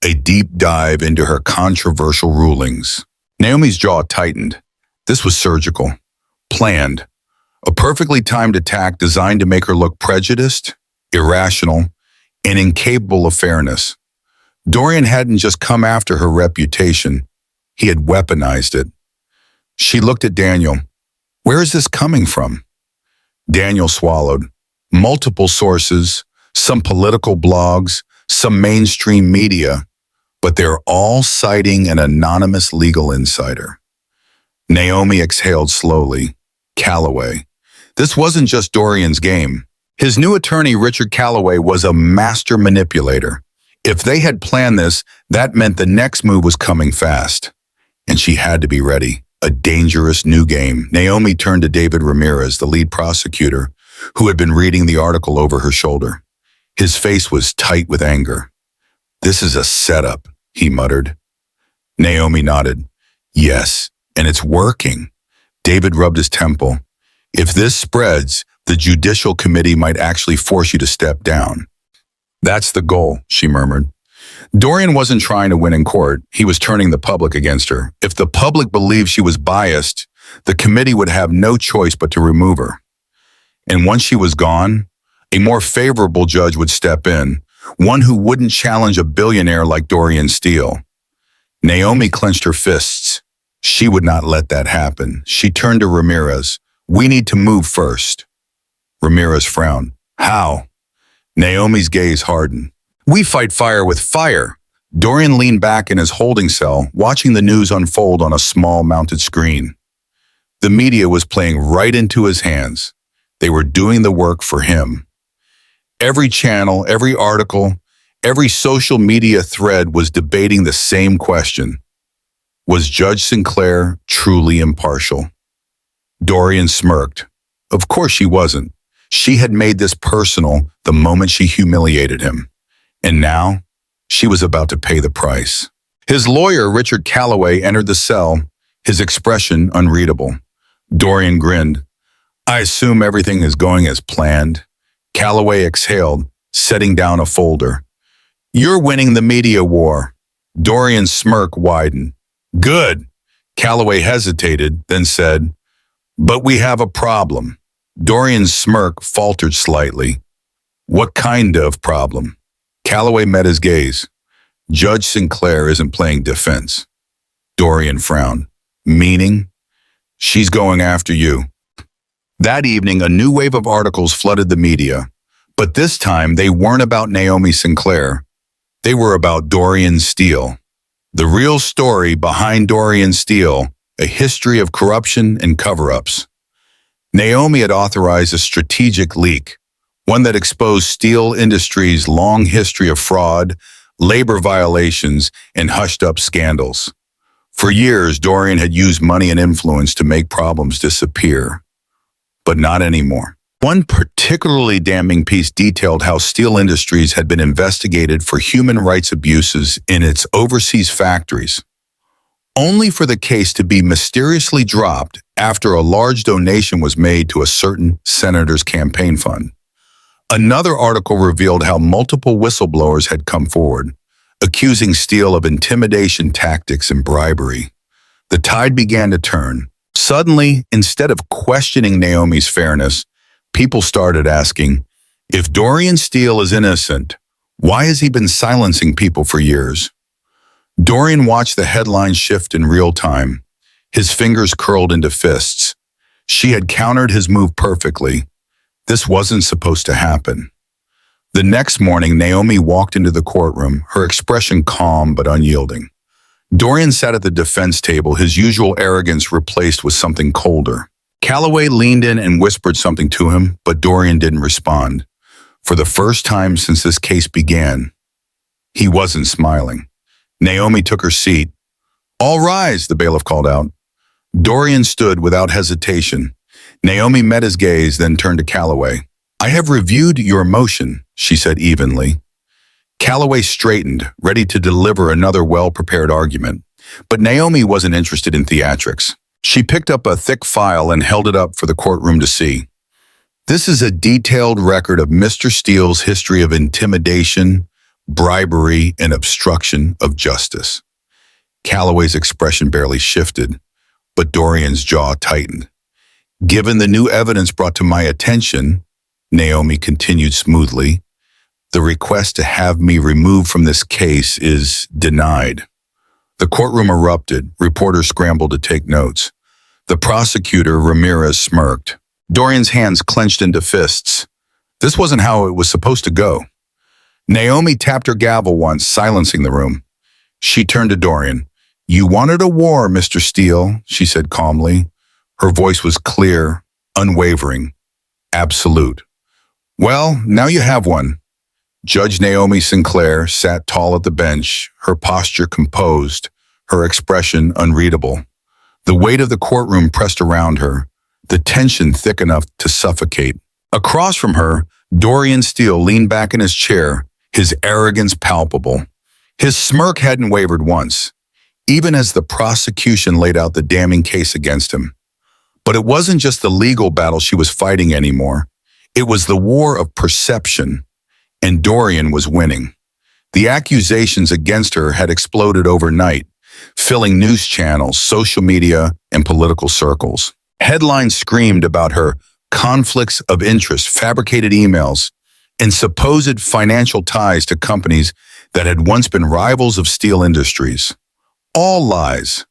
A deep dive into her controversial rulings. Naomi's jaw tightened. This was surgical, planned, a perfectly timed attack designed to make her look prejudiced, irrational, and incapable of fairness. Dorian hadn't just come after her reputation, he had weaponized it. She looked at Daniel. Where is this coming from? Daniel swallowed. Multiple sources, some political blogs, some mainstream media, but they're all citing an anonymous legal insider. Naomi exhaled slowly. Calloway. This wasn't just Dorian's game. His new attorney, Richard Calloway, was a master manipulator. If they had planned this, that meant the next move was coming fast. And she had to be ready. A dangerous new game. Naomi turned to David Ramirez, the lead prosecutor, who had been reading the article over her shoulder. His face was tight with anger. This is a setup, he muttered. Naomi nodded. Yes, and it's working. David rubbed his temple. If this spreads, the Judicial Committee might actually force you to step down. That's the goal, she murmured. Dorian wasn't trying to win in court. He was turning the public against her. If the public believed she was biased, the committee would have no choice but to remove her. And once she was gone, A more favorable judge would step in, one who wouldn't challenge a billionaire like Dorian Steele. Naomi clenched her fists. She would not let that happen. She turned to Ramirez. "We need to move first." Ramirez frowned. "How?" Naomi's gaze hardened. "We fight fire with fire." Dorian leaned back in his holding cell, watching the news unfold on a small mounted screen. The media was playing right into his hands. They were doing the work for him. Every channel, every article, every social media thread was debating the same question. Was Judge Sinclair truly impartial? Dorian smirked. Of course she wasn't. She had made this personal the moment she humiliated him. And now, she was about to pay the price. His lawyer, Richard Calloway, entered the cell, his expression unreadable. Dorian grinned. "I assume everything is going as planned." Calloway exhaled, setting down a folder. "You're winning the media war." Dorian's smirk widened. "Good." Calloway hesitated, then said, "But we have a problem." Dorian's smirk faltered slightly. "What kind of problem?" Calloway met his gaze. "Judge Sinclair isn't playing defense." Dorian frowned. "Meaning?" "She's going after you." That evening, a new wave of articles flooded the media. But this time, they weren't about Naomi Sinclair. They were about Dorian Steele. The real story behind Dorian Steele, a history of corruption and cover-ups. Naomi had authorized a strategic leak, one that exposed Steele Industries' long history of fraud, labor violations, and hushed-up scandals. For years, Dorian had used money and influence to make problems disappear. But not anymore. One particularly damning piece detailed how Steele Industries had been investigated for human rights abuses in its overseas factories, only for the case to be mysteriously dropped after a large donation was made to a certain senator's campaign fund. Another article revealed how multiple whistleblowers had come forward, accusing Steele of intimidation tactics and bribery. The tide began to turn. Suddenly, instead of questioning Naomi's fairness, people started asking, if Dorian Steele is innocent, why has he been silencing people for years? Dorian watched the headlines shift in real time. His fingers curled into fists. She had countered his move perfectly. This wasn't supposed to happen. The next morning, Naomi walked into the courtroom, her expression calm but unyielding. Dorian sat at the defense table, his usual arrogance replaced with something colder. Calloway leaned in and whispered something to him, but Dorian didn't respond. For the first time since this case began, he wasn't smiling. Naomi took her seat. "All rise," the bailiff called out. Dorian stood without hesitation. Naomi met his gaze, then turned to Calloway. "I have reviewed your motion," she said evenly. Calloway straightened, ready to deliver another well-prepared argument. But Naomi wasn't interested in theatrics. She picked up a thick file and held it up for the courtroom to see. "This is a detailed record of Mr. Steele's history of intimidation, bribery, and obstruction of justice." Calloway's expression barely shifted, but Dorian's jaw tightened. "Given the new evidence brought to my attention," Naomi continued smoothly, "the request to have me removed from this case is denied." The courtroom erupted. Reporters scrambled to take notes. The prosecutor, Ramirez, smirked. Dorian's hands clenched into fists. This wasn't how it was supposed to go. Naomi tapped her gavel once, silencing the room. She turned to Dorian. "You wanted a war, Mr. Steele," she said calmly. Her voice was clear, unwavering, absolute. "Well, now you have one." Judge Naomi Sinclair sat tall at the bench, her posture composed, her expression unreadable. The weight of the courtroom pressed around her, the tension thick enough to suffocate. Across from her, Dorian Steele leaned back in his chair, his arrogance palpable. His smirk hadn't wavered once, even as the prosecution laid out the damning case against him. But it wasn't just the legal battle she was fighting anymore. It was the war of perception. And Dorian was winning. The accusations against her had exploded overnight, filling news channels, social media, and political circles. Headlines screamed about her conflicts of interest, fabricated emails, and supposed financial ties to companies that had once been rivals of steel industries. All lies.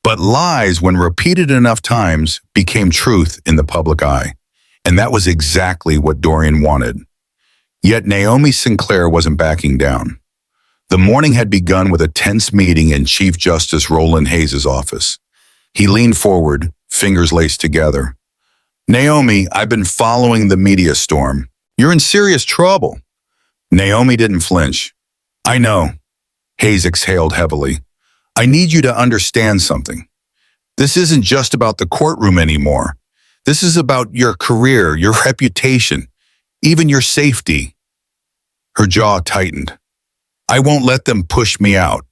But lies, when repeated enough times, became truth in the public eye. And that was exactly what Dorian wanted. Yet Naomi Sinclair wasn't backing down. The morning had begun with a tense meeting in Chief Justice Roland Hayes' office. He leaned forward, fingers laced together. "Naomi, I've been following the media storm. You're in serious trouble." Naomi didn't flinch. "I know." Hayes exhaled heavily. "I need you to understand something. This isn't just about the courtroom anymore. This is about your career, your reputation, even your safety." Her jaw tightened. "I won't let them push me out."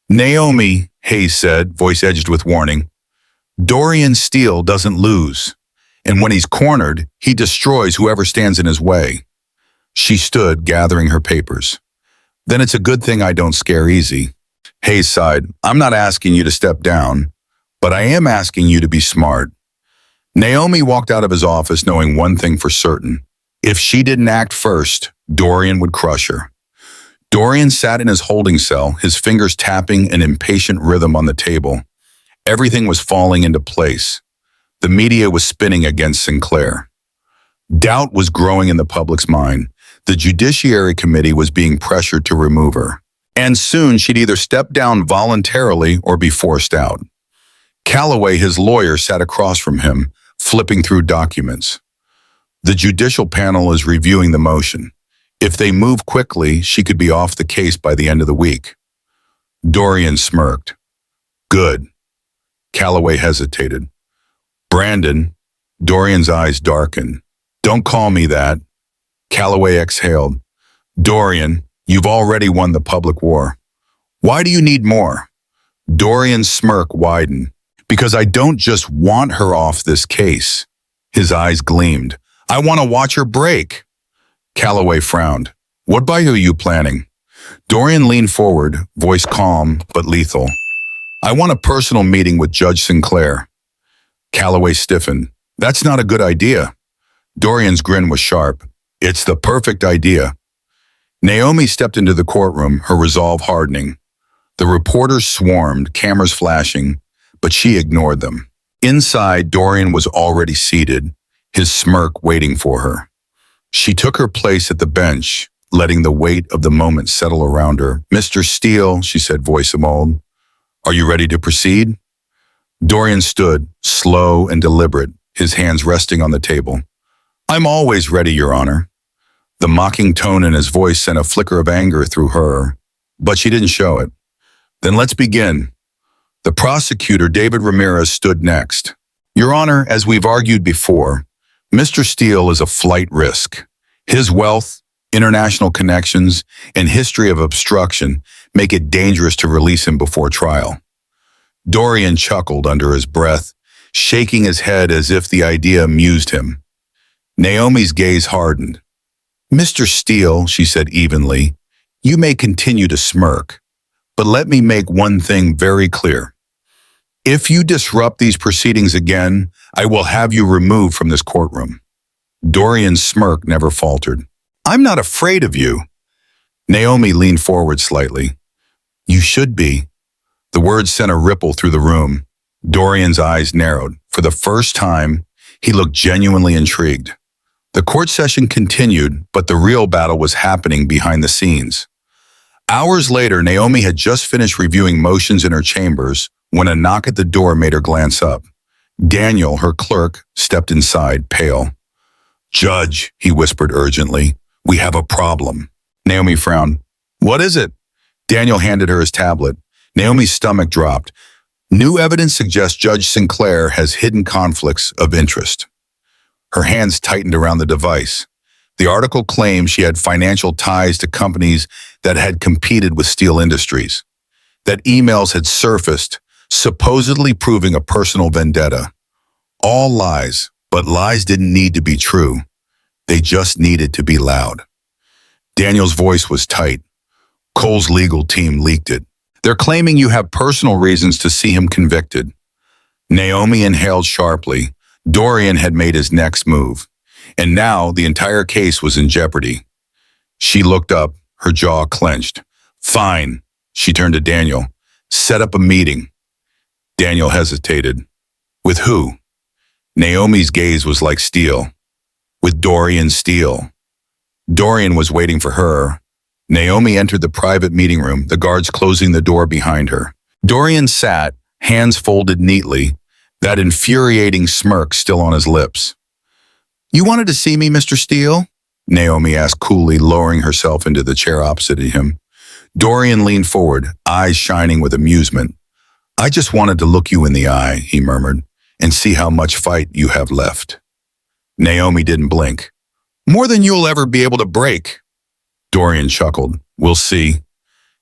"Naomi," Hayes said, voice edged with warning, "Dorian Steele doesn't lose. And when he's cornered, he destroys whoever stands in his way." She stood, gathering her papers. "Then it's a good thing I don't scare easy." Hayes sighed. "I'm not asking you to step down, but I am asking you to be smart." Naomi walked out of his office knowing one thing for certain. If she didn't act first, Dorian would crush her. Dorian sat in his holding cell, his fingers tapping an impatient rhythm on the table. Everything was falling into place. The media was spinning against Sinclair. Doubt was growing in the public's mind. The Judiciary Committee was being pressured to remove her. And soon she'd either step down voluntarily or be forced out. Calloway, his lawyer, sat across from him, flipping through documents. "The judicial panel is reviewing the motion. If they move quickly, she could be off the case by the end of the week." Dorian smirked. "Good." Calloway hesitated. "Brandon," Dorian's eyes darkened. "Don't call me that." Calloway exhaled. "Dorian, you've already won the public war. Why do you need more?" Dorian's smirk widened. "Because I don't just want her off this case." His eyes gleamed. "I want to watch her break." Calloway frowned. "What bite are you planning?" Dorian leaned forward, voice calm but lethal. "I want a personal meeting with Judge Sinclair." Calloway stiffened. "That's not a good idea." Dorian's grin was sharp. "It's the perfect idea." Naomi stepped into the courtroom, her resolve hardening. The reporters swarmed, cameras flashing, but she ignored them. Inside, Dorian was already seated, his smirk waiting for her. She took her place at the bench, letting the weight of the moment settle around her. "Mr. Steele," she said, voice mold, "are you ready to proceed?" Dorian stood, slow and deliberate, his hands resting on the table. "I'm always ready, Your Honor." The mocking tone in his voice sent a flicker of anger through her, but she didn't show it. "Then let's begin." The prosecutor, David Ramirez, stood next. "Your Honor, as we've argued before, Mr. Steele is a flight risk. His wealth, international connections, and history of obstruction make it dangerous to release him before trial." Dorian chuckled under his breath, shaking his head as if the idea amused him. Naomi's gaze hardened. "Mr. Steele," she said evenly, "you may continue to smirk, but let me make one thing very clear. If you disrupt these proceedings again, I will have you removed from this courtroom." Dorian's smirk never faltered. "I'm not afraid of you." Naomi leaned forward slightly. "You should be." The words sent a ripple through the room. Dorian's eyes narrowed. For the first time, he looked genuinely intrigued. The court session continued, but the real battle was happening behind the scenes. Hours later, Naomi had just finished reviewing motions in her chambers when a knock at the door made her glance up. Daniel, her clerk, stepped inside, pale. "Judge," he whispered urgently, "we have a problem." Naomi frowned. "What is it?" Daniel handed her his tablet. Naomi's stomach dropped. "New evidence suggests Judge Sinclair has hidden conflicts of interest." Her hands tightened around the device. The article claimed she had financial ties to companies that had competed with steel industries. That emails had surfaced, supposedly proving a personal vendetta. All lies, but lies didn't need to be true. They just needed to be loud. Daniel's voice was tight. "Cole's legal team leaked it. They're claiming you have personal reasons to see him convicted." Naomi inhaled sharply. Dorian had made his next move. And now the entire case was in jeopardy. She looked up, her jaw clenched. Fine, she turned to Daniel. Set up a meeting. Daniel hesitated. With who? Naomi's gaze was like steel. With Dorian Steele. Dorian was waiting for her. Naomi entered the private meeting room, the guards closing the door behind her. Dorian sat, hands folded neatly, that infuriating smirk still on his lips. You wanted to see me, Mr. Steele? Naomi asked coolly, lowering herself into the chair opposite him. Dorian leaned forward, eyes shining with amusement. I just wanted to look you in the eye, he murmured, and see how much fight you have left. Naomi didn't blink. More than you'll ever be able to break. Dorian chuckled. We'll see.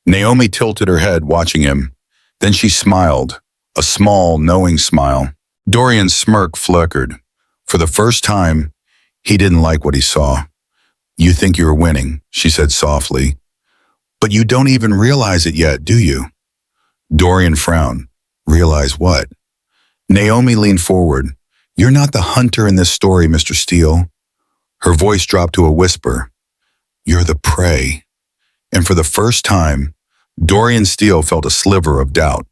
Naomi tilted her head, watching him. Then she smiled, a small, knowing smile. Dorian's smirk flickered. For the first time, he didn't like what he saw. You think you're winning, she said softly. But you don't even realize it yet, do you? Dorian frowned. Realize what? Naomi leaned forward. You're not the hunter in this story, Mr. Steele. Her voice dropped to a whisper. You're the prey. And for the first time, Dorian Steele felt a sliver of doubt.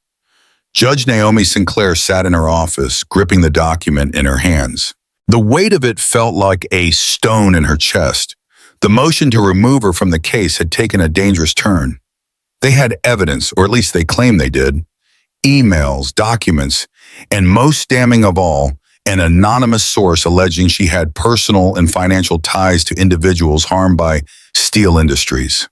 Judge Naomi Sinclair sat in her office, gripping the document in her hands. The weight of it felt like a stone in her chest. The motion to remove her from the case had taken a dangerous turn. They had evidence, or at least they claimed they did. Emails, documents, and most damning of all, an anonymous source alleging she had personal and financial ties to individuals harmed by Steele Industries.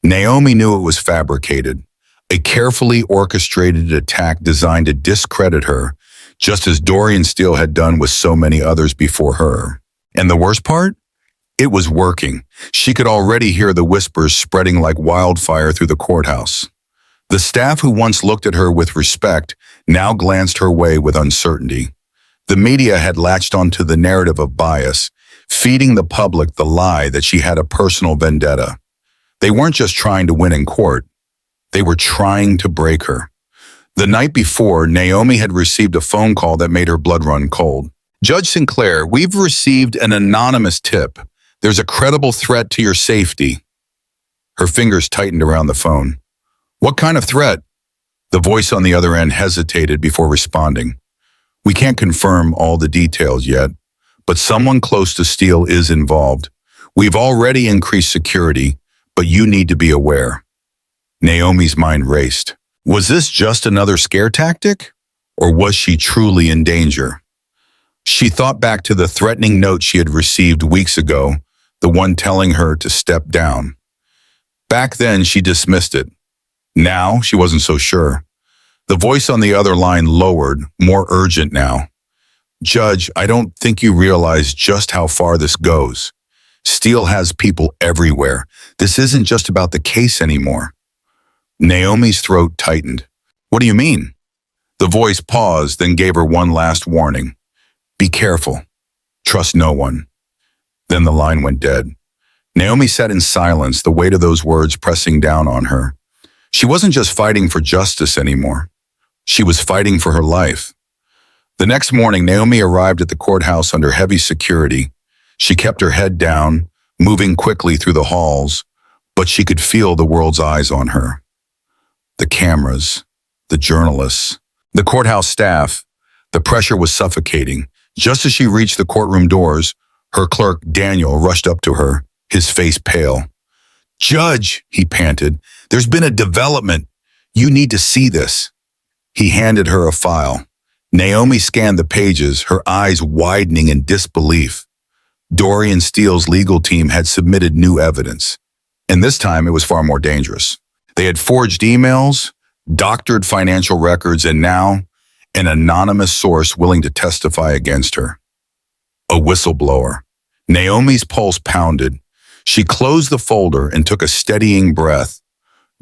Naomi knew it was fabricated, a carefully orchestrated attack designed to discredit her, just as Dorian Steele had done with so many others before her. And the worst part? It was working. She could already hear the whispers spreading like wildfire through the courthouse. The staff who once looked at her with respect now glanced her way with uncertainty. The media had latched onto the narrative of bias, feeding the public the lie that she had a personal vendetta. They weren't just trying to win in court. They were trying to break her. The night before, Naomi had received a phone call that made her blood run cold. Judge Sinclair, we've received an anonymous tip. There's a credible threat to your safety. Her fingers tightened around the phone. What kind of threat? The voice on the other end hesitated before responding. We can't confirm all the details yet, but someone close to Steele is involved. We've already increased security, but you need to be aware. Naomi's mind raced. Was this just another scare tactic? Or was she truly in danger? She thought back to the threatening note she had received weeks ago, the one telling her to step down. Back then, she dismissed it. Now, she wasn't so sure. The voice on the other line lowered, more urgent now. Judge, I don't think you realize just how far this goes. Steele has people everywhere. This isn't just about the case anymore. Naomi's throat tightened. What do you mean? The voice paused, then gave her one last warning. Be careful. Trust no one. Then the line went dead. Naomi sat in silence, the weight of those words pressing down on her. She wasn't just fighting for justice anymore. She was fighting for her life. The next morning, Naomi arrived at the courthouse under heavy security. She kept her head down, moving quickly through the halls, but she could feel the world's eyes on her. The cameras, the journalists, the courthouse staff. The pressure was suffocating. Just as she reached the courtroom doors, her clerk, Daniel, rushed up to her, his face pale. Judge, he panted, there's been a development. You need to see this. He handed her a file. Naomi scanned the pages, her eyes widening in disbelief. Dorian Steele's legal team had submitted new evidence, and this time it was far more dangerous. They had forged emails, doctored financial records, and now an anonymous source willing to testify against her. A whistleblower. Naomi's pulse pounded. She closed the folder and took a steadying breath.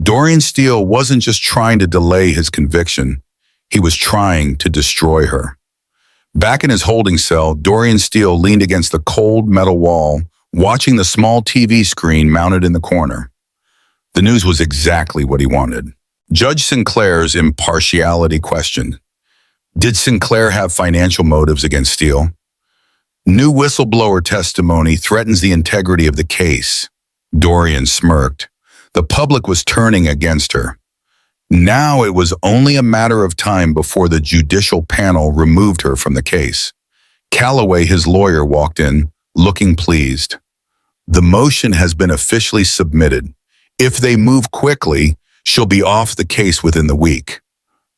Dorian Steele wasn't just trying to delay his conviction. He was trying to destroy her. Back in his holding cell, Dorian Steele leaned against the cold metal wall, watching the small TV screen mounted in the corner. The news was exactly what he wanted. Judge Sinclair's impartiality questioned. Did Sinclair have financial motives against Steele? New whistleblower testimony threatens the integrity of the case. Dorian smirked. The public was turning against her. Now it was only a matter of time before the judicial panel removed her from the case. Calloway, his lawyer, walked in, looking pleased. The motion has been officially submitted. If they move quickly, she'll be off the case within the week.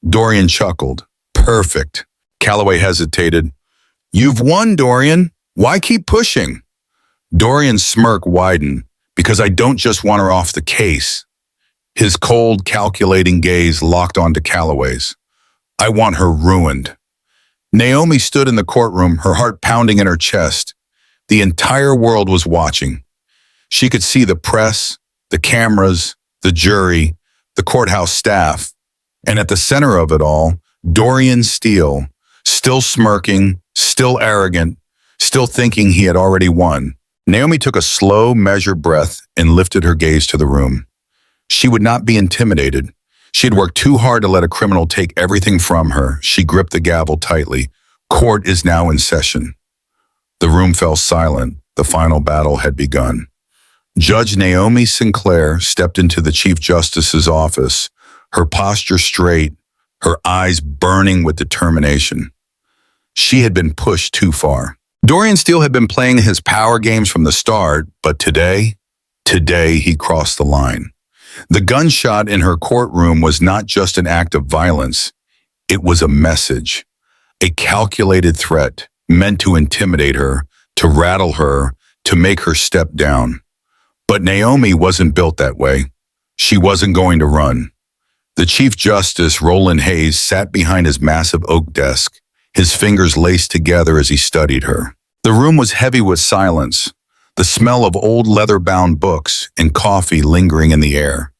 Dorian chuckled. Perfect. Calloway hesitated. You've won, Dorian. Why keep pushing? Dorian's smirk widened. Because I don't just want her off the case. His cold, calculating gaze locked onto Calloway's. I want her ruined. Naomi stood in the courtroom, her heart pounding in her chest. The entire world was watching. She could see the press, the cameras, the jury, the courthouse staff. And at the center of it all, Dorian Steele, still smirking, still arrogant, still thinking he had already won. Naomi took a slow, measured breath and lifted her gaze to the room. She would not be intimidated. She had worked too hard to let a criminal take everything from her. She gripped the gavel tightly. Court is now in session. The room fell silent. The final battle had begun. Judge Naomi Sinclair stepped into the Chief Justice's office, her posture straight, her eyes burning with determination. She had been pushed too far. Dorian Steele had been playing his power games from the start, but today he crossed the line. The gunshot in her courtroom was not just an act of violence. It was a message, a calculated threat meant to intimidate her, to rattle her, to make her step down. But Naomi wasn't built that way. She wasn't going to run. The Chief Justice, Roland Hayes, sat behind his massive oak desk, his fingers laced together as he studied her. The room was heavy with silence, the smell of old leather-bound books and coffee lingering in the air.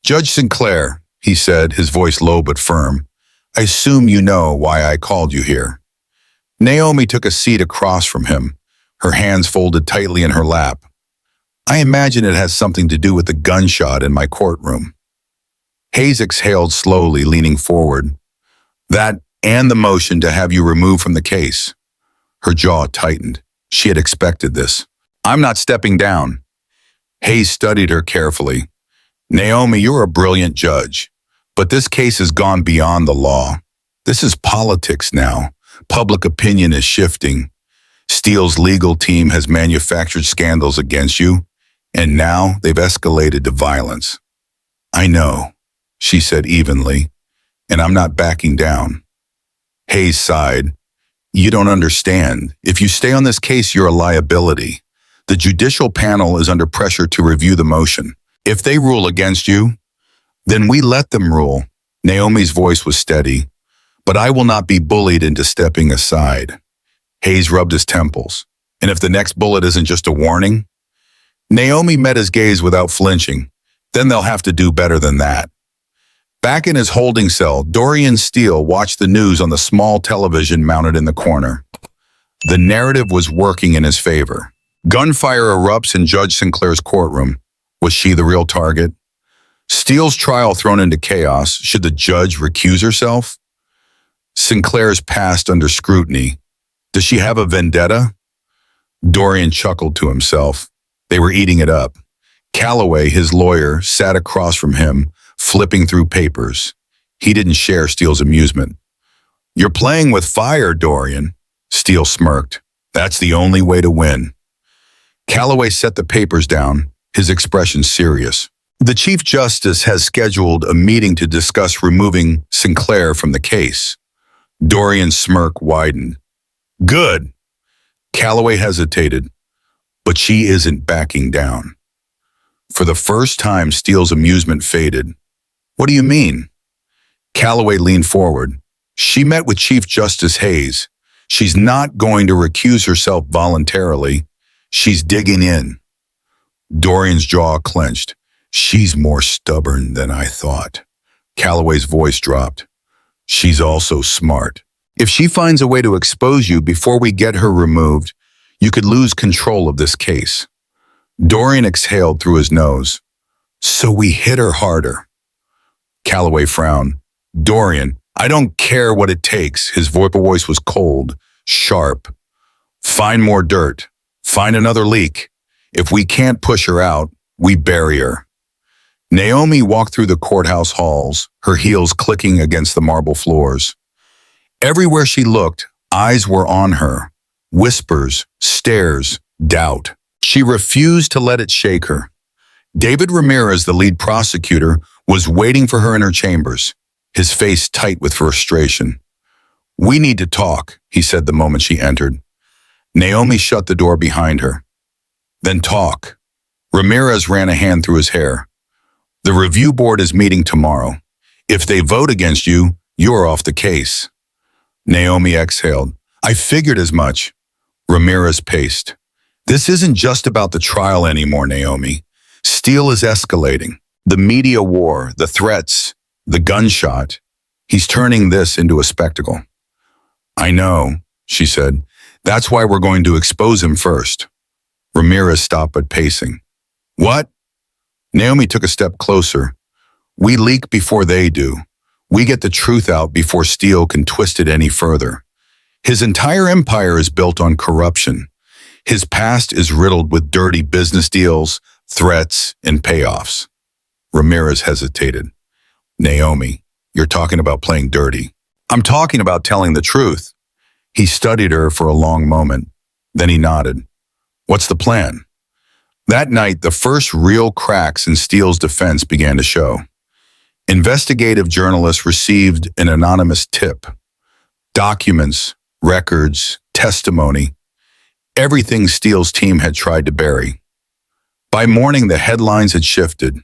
Judge Sinclair, he said, his voice low but firm, I assume you know why I called you here. Naomi took a seat across from him, her hands folded tightly in her lap. I imagine it has something to do with the gunshot in my courtroom. Hayes exhaled slowly, leaning forward. That and the motion to have you removed from the case. Her jaw tightened. She had expected this. I'm not stepping down. Hayes studied her carefully. Naomi, you're a brilliant judge, but this case has gone beyond the law. This is politics now. Public opinion is shifting. Steele's legal team has manufactured scandals against you, and now they've escalated to violence. I know, she said evenly, and I'm not backing down. Hayes sighed. You don't understand. If you stay on this case, you're a liability. The judicial panel is under pressure to review the motion. If they rule against you, then we let them rule. Naomi's voice was steady. But I will not be bullied into stepping aside. Hayes rubbed his temples. And if the next bullet isn't just a warning? Naomi met his gaze without flinching. Then they'll have to do better than that. Back in his holding cell, Dorian Steele watched the news on the small television mounted in the corner. The narrative was working in his favor. Gunfire erupts in Judge Sinclair's courtroom. Was she the real target? Steele's trial thrown into chaos. Should the judge recuse herself? Sinclair's past under scrutiny. Does she have a vendetta? Dorian chuckled to himself. They were eating it up. Calloway, his lawyer, sat across from him, flipping through papers. He didn't share Steele's amusement. You're playing with fire, Dorian. Steele smirked. That's the only way to win. Calloway set the papers down, his expression serious. The Chief Justice has scheduled a meeting to discuss removing Sinclair from the case. Dorian's smirk widened. Good. Calloway hesitated, but she isn't backing down. For the first time, Steele's amusement faded. What do you mean? Calloway leaned forward. She met with Chief Justice Hayes. She's not going to recuse herself voluntarily. She's digging in. Dorian's jaw clenched. She's more stubborn than I thought. Calloway's voice dropped. She's also smart. If she finds a way to expose you before we get her removed, you could lose control of this case. Dorian exhaled through his nose. So we hit her harder. Calloway frowned. Dorian, I don't care what it takes. His voice was cold, sharp. Find more dirt. Find another leak. If we can't push her out, we bury her. Naomi walked through the courthouse halls, her heels clicking against the marble floors. Everywhere she looked, eyes were on her. Whispers, stares, doubt. She refused to let it shake her. David Ramirez, the lead prosecutor, was waiting for her in her chambers, his face tight with frustration. "We need to talk," he said the moment she entered. Naomi shut the door behind her. "Then talk." Ramirez ran a hand through his hair. "The review board is meeting tomorrow. If they vote against you, you're off the case." Naomi exhaled. "I figured as much." Ramirez paced. "This isn't just about the trial anymore, Naomi. Steele is escalating. The media war, the threats, the gunshot. He's turning this into a spectacle." "I know," she said. "That's why we're going to expose him first." Ramirez stopped at pacing. "What?" Naomi took a step closer. "We leak before they do. We get the truth out before Steele can twist it any further. His entire empire is built on corruption. His past is riddled with dirty business deals, threats, and payoffs." Ramirez hesitated. "Naomi, you're talking about playing dirty." "I'm talking about telling the truth." He studied her for a long moment. Then he nodded. "What's the plan?" That night, the first real cracks in Steele's defense began to show. Investigative journalists received an anonymous tip. Documents, records, testimony, everything Steele's team had tried to bury. By morning, the headlines had shifted.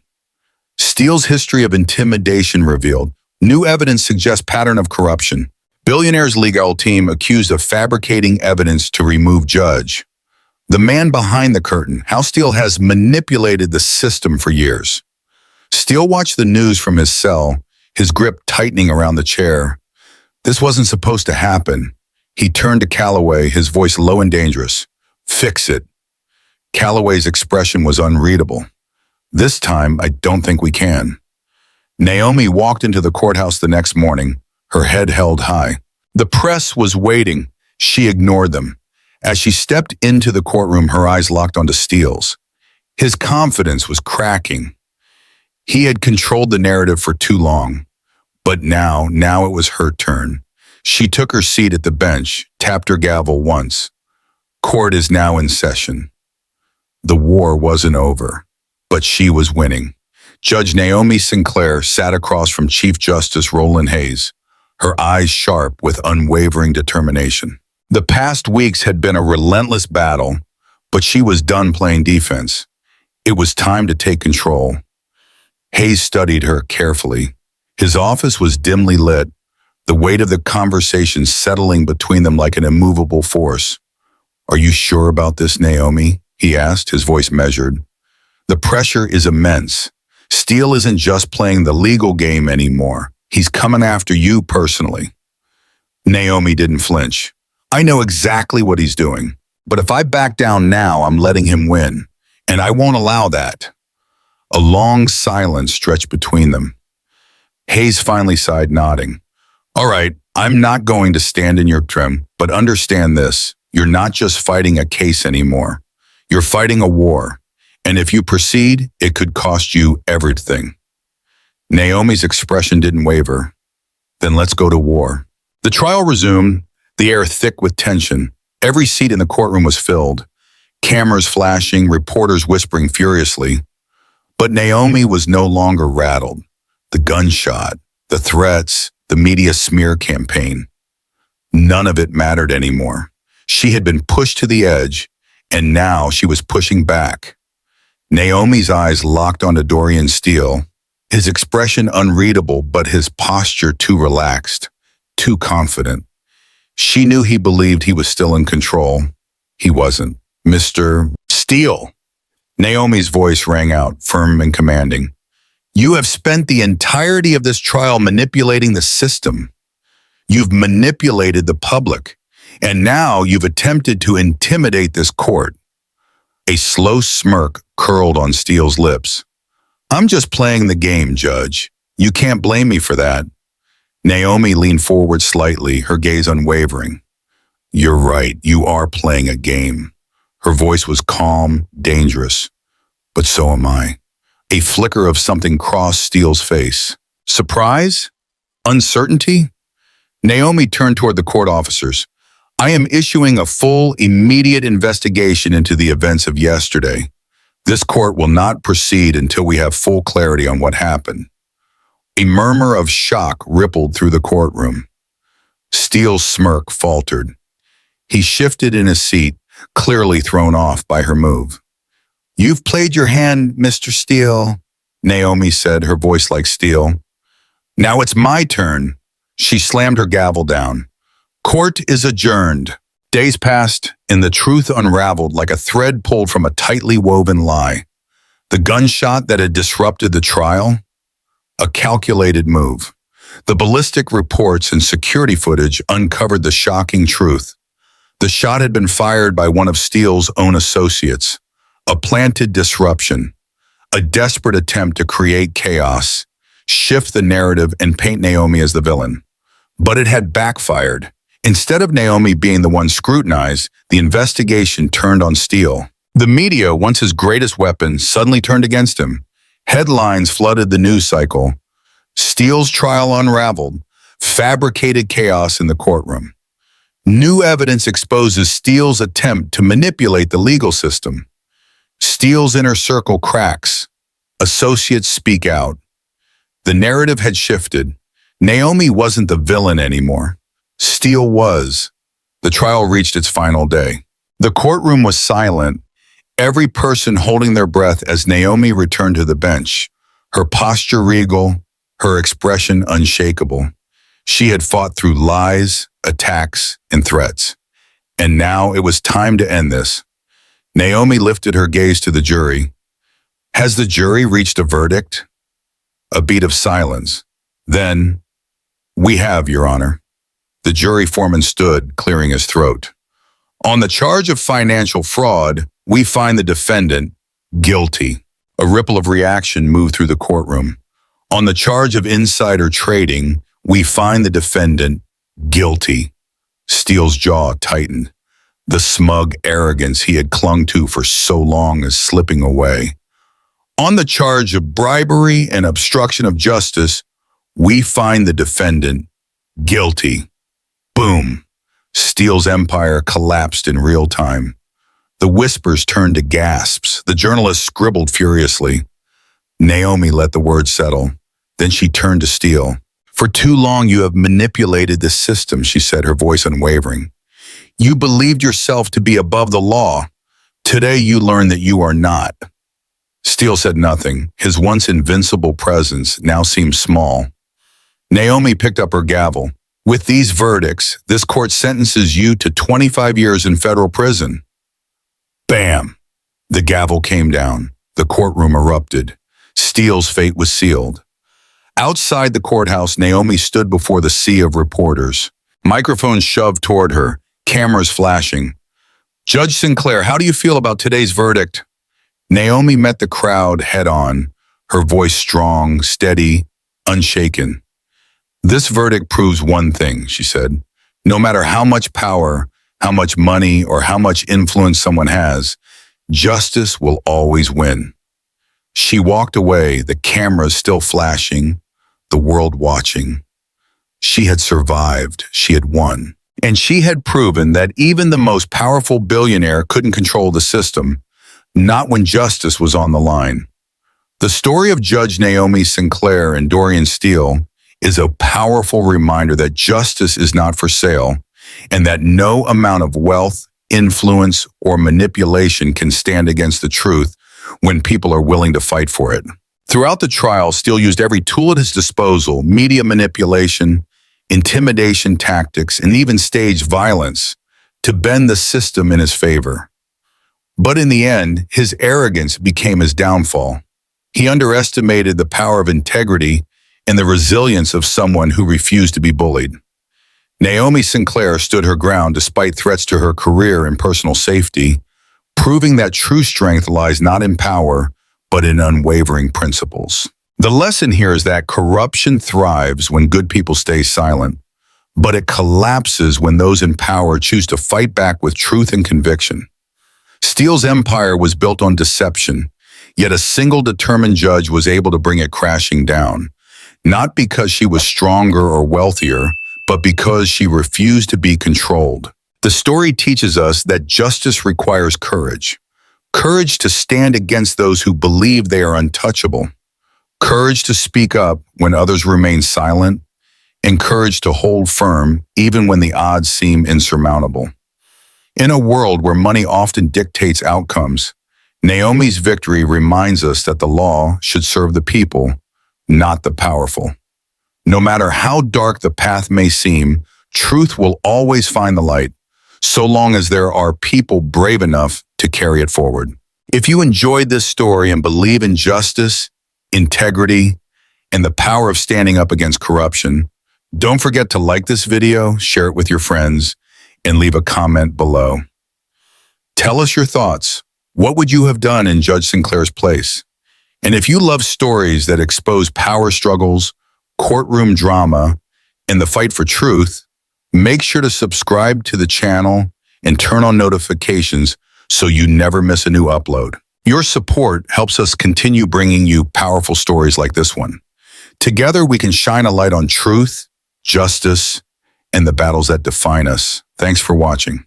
Steele's history of intimidation revealed. New evidence suggests pattern of corruption. Billionaire's legal team accused of fabricating evidence to remove Judge. The man behind the curtain, how Steele has manipulated the system for years. Steele watched the news from his cell, his grip tightening around the chair. This wasn't supposed to happen. He turned to Calloway, his voice low and dangerous. "Fix it." Calloway's expression was unreadable. "This time, I don't think we can." Naomi walked into the courthouse the next morning, her head held high. The press was waiting. She ignored them. As she stepped into the courtroom, her eyes locked onto Steele's. His confidence was cracking. He had controlled the narrative for too long. But now it was her turn. She took her seat at the bench, tapped her gavel once. Court is now in session. The war wasn't over, but she was winning. Judge Naomi Sinclair sat across from Chief Justice Roland Hayes, her eyes sharp with unwavering determination. The past weeks had been a relentless battle, but she was done playing defense. It was time to take control. Hayes studied her carefully. His office was dimly lit, the weight of the conversation settling between them like an immovable force. "Are you sure about this, Naomi?" he asked, his voice measured. "The pressure is immense. Steele isn't just playing the legal game anymore. He's coming after you personally." Naomi didn't flinch. "I know exactly what he's doing, but if I back down now, I'm letting him win, and I won't allow that." A long silence stretched between them. Hayes finally sighed, nodding. "All right, I'm not going to stand in your trim, but understand this. You're not just fighting a case anymore. You're fighting a war, and if you proceed, it could cost you everything." Naomi's expression didn't waver. "Then let's go to war." The trial resumed, the air thick with tension. Every seat in the courtroom was filled, cameras flashing, reporters whispering furiously. But Naomi was no longer rattled. The gunshot, the threats, the media smear campaign. None of it mattered anymore. She had been pushed to the edge, and now she was pushing back. Naomi's eyes locked onto Dorian Steele, his expression unreadable, but his posture too relaxed, too confident. She knew he believed he was still in control. He wasn't. "Mr. Steele." Naomi's voice rang out, firm and commanding. "You have spent the entirety of this trial manipulating the system. You've manipulated the public, and now you've attempted to intimidate this court." A slow smirk curled on Steele's lips. "I'm just playing the game, Judge. You can't blame me for that." Naomi leaned forward slightly, her gaze unwavering. You're right, you are playing a game. Her voice was calm, dangerous. But so am I. A flicker of something crossed Steele's face. Surprise? Uncertainty? Naomi turned toward the court officers. I am issuing a full, immediate investigation into the events of yesterday. This court will not proceed until we have full clarity on what happened. A murmur of shock rippled through the courtroom. Steele's smirk faltered. He shifted in his seat, clearly thrown off by her move. You've played your hand, Mr. Steele, Naomi said, her voice like steel. Now it's my turn. She slammed her gavel down. Court is adjourned. Days passed, and the truth unraveled like a thread pulled from a tightly woven lie. The gunshot that had disrupted the trial? A calculated move. The ballistic reports and security footage uncovered the shocking truth. The shot had been fired by one of Steele's own associates. A planted disruption. A desperate attempt to create chaos, shift the narrative, and paint Naomi as the villain. But it had backfired. Instead of Naomi being the one scrutinized, the investigation turned on Steele. The media, once his greatest weapon, suddenly turned against him. Headlines flooded the news cycle. Steele's trial unraveled, fabricated chaos in the courtroom. New evidence exposes Steele's attempt to manipulate the legal system. Steele's inner circle cracks. Associates speak out. The narrative had shifted. Naomi wasn't the villain anymore. Steele was. The trial reached its final day. The courtroom was silent, every person holding their breath as Naomi returned to the bench, her posture regal, her expression unshakable. She had fought through lies, attacks, and threats. And now it was time to end this. Naomi lifted her gaze to the jury. Has the jury reached a verdict? A beat of silence. Then, we have, Your Honor. The jury foreman stood, clearing his throat. On the charge of financial fraud, we find the defendant guilty. A ripple of reaction moved through the courtroom. On the charge of insider trading, we find the defendant guilty. Steele's jaw tightened. The smug arrogance he had clung to for so long is slipping away. On the charge of bribery and obstruction of justice, we find the defendant guilty. Boom. Steele's empire collapsed in real time. The whispers turned to gasps. The journalists scribbled furiously. Naomi let the words settle. Then she turned to Steele. For too long you have manipulated the system, she said, her voice unwavering. You believed yourself to be above the law. Today you learn that you are not. Steele said nothing. His once invincible presence now seemed small. Naomi picked up her gavel. With these verdicts, this court sentences you to 25 years in federal prison. Bam! The gavel came down. The courtroom erupted. Steele's fate was sealed. Outside the courthouse, Naomi stood before the sea of reporters. Microphones shoved toward her, cameras flashing. Judge Sinclair, how do you feel about today's verdict? Naomi met the crowd head-on, her voice strong, steady, unshaken. This verdict proves one thing, she said. No matter how much power, how much money, or how much influence someone has, justice will always win. She walked away, the cameras still flashing, the world watching. She had survived, she had won. And she had proven that even the most powerful billionaire couldn't control the system, not when justice was on the line. The story of Judge Naomi Sinclair and Dorian Steele is a powerful reminder that justice is not for sale and that no amount of wealth, influence, or manipulation can stand against the truth when people are willing to fight for it. Throughout the trial, Steele used every tool at his disposal, media manipulation, intimidation tactics, and even staged violence to bend the system in his favor. But in the end, his arrogance became his downfall. He underestimated the power of integrity and the resilience of someone who refused to be bullied. Naomi Sinclair stood her ground despite threats to her career and personal safety, proving that true strength lies not in power, but in unwavering principles. The lesson here is that corruption thrives when good people stay silent, but it collapses when those in power choose to fight back with truth and conviction. Steele's empire was built on deception, yet a single determined judge was able to bring it crashing down, not because she was stronger or wealthier, but because she refused to be controlled. The story teaches us that justice requires courage. Courage to stand against those who believe they are untouchable. Courage to speak up when others remain silent. And courage to hold firm even when the odds seem insurmountable. In a world where money often dictates outcomes, Naomi's victory reminds us that the law should serve the people, not the powerful. No matter how dark the path may seem, truth will always find the light, so long as there are people brave enough to carry it forward. If you enjoyed this story and believe in justice, integrity, and the power of standing up against corruption, don't forget to like this video, share it with your friends, and leave a comment below. Tell us your thoughts. What would you have done in Judge Sinclair's place? And if you love stories that expose power struggles, courtroom drama, and the fight for truth, make sure to subscribe to the channel and turn on notifications so you never miss a new upload. Your support helps us continue bringing you powerful stories like this one. Together, we can shine a light on truth, justice, and the battles that define us. Thanks for watching.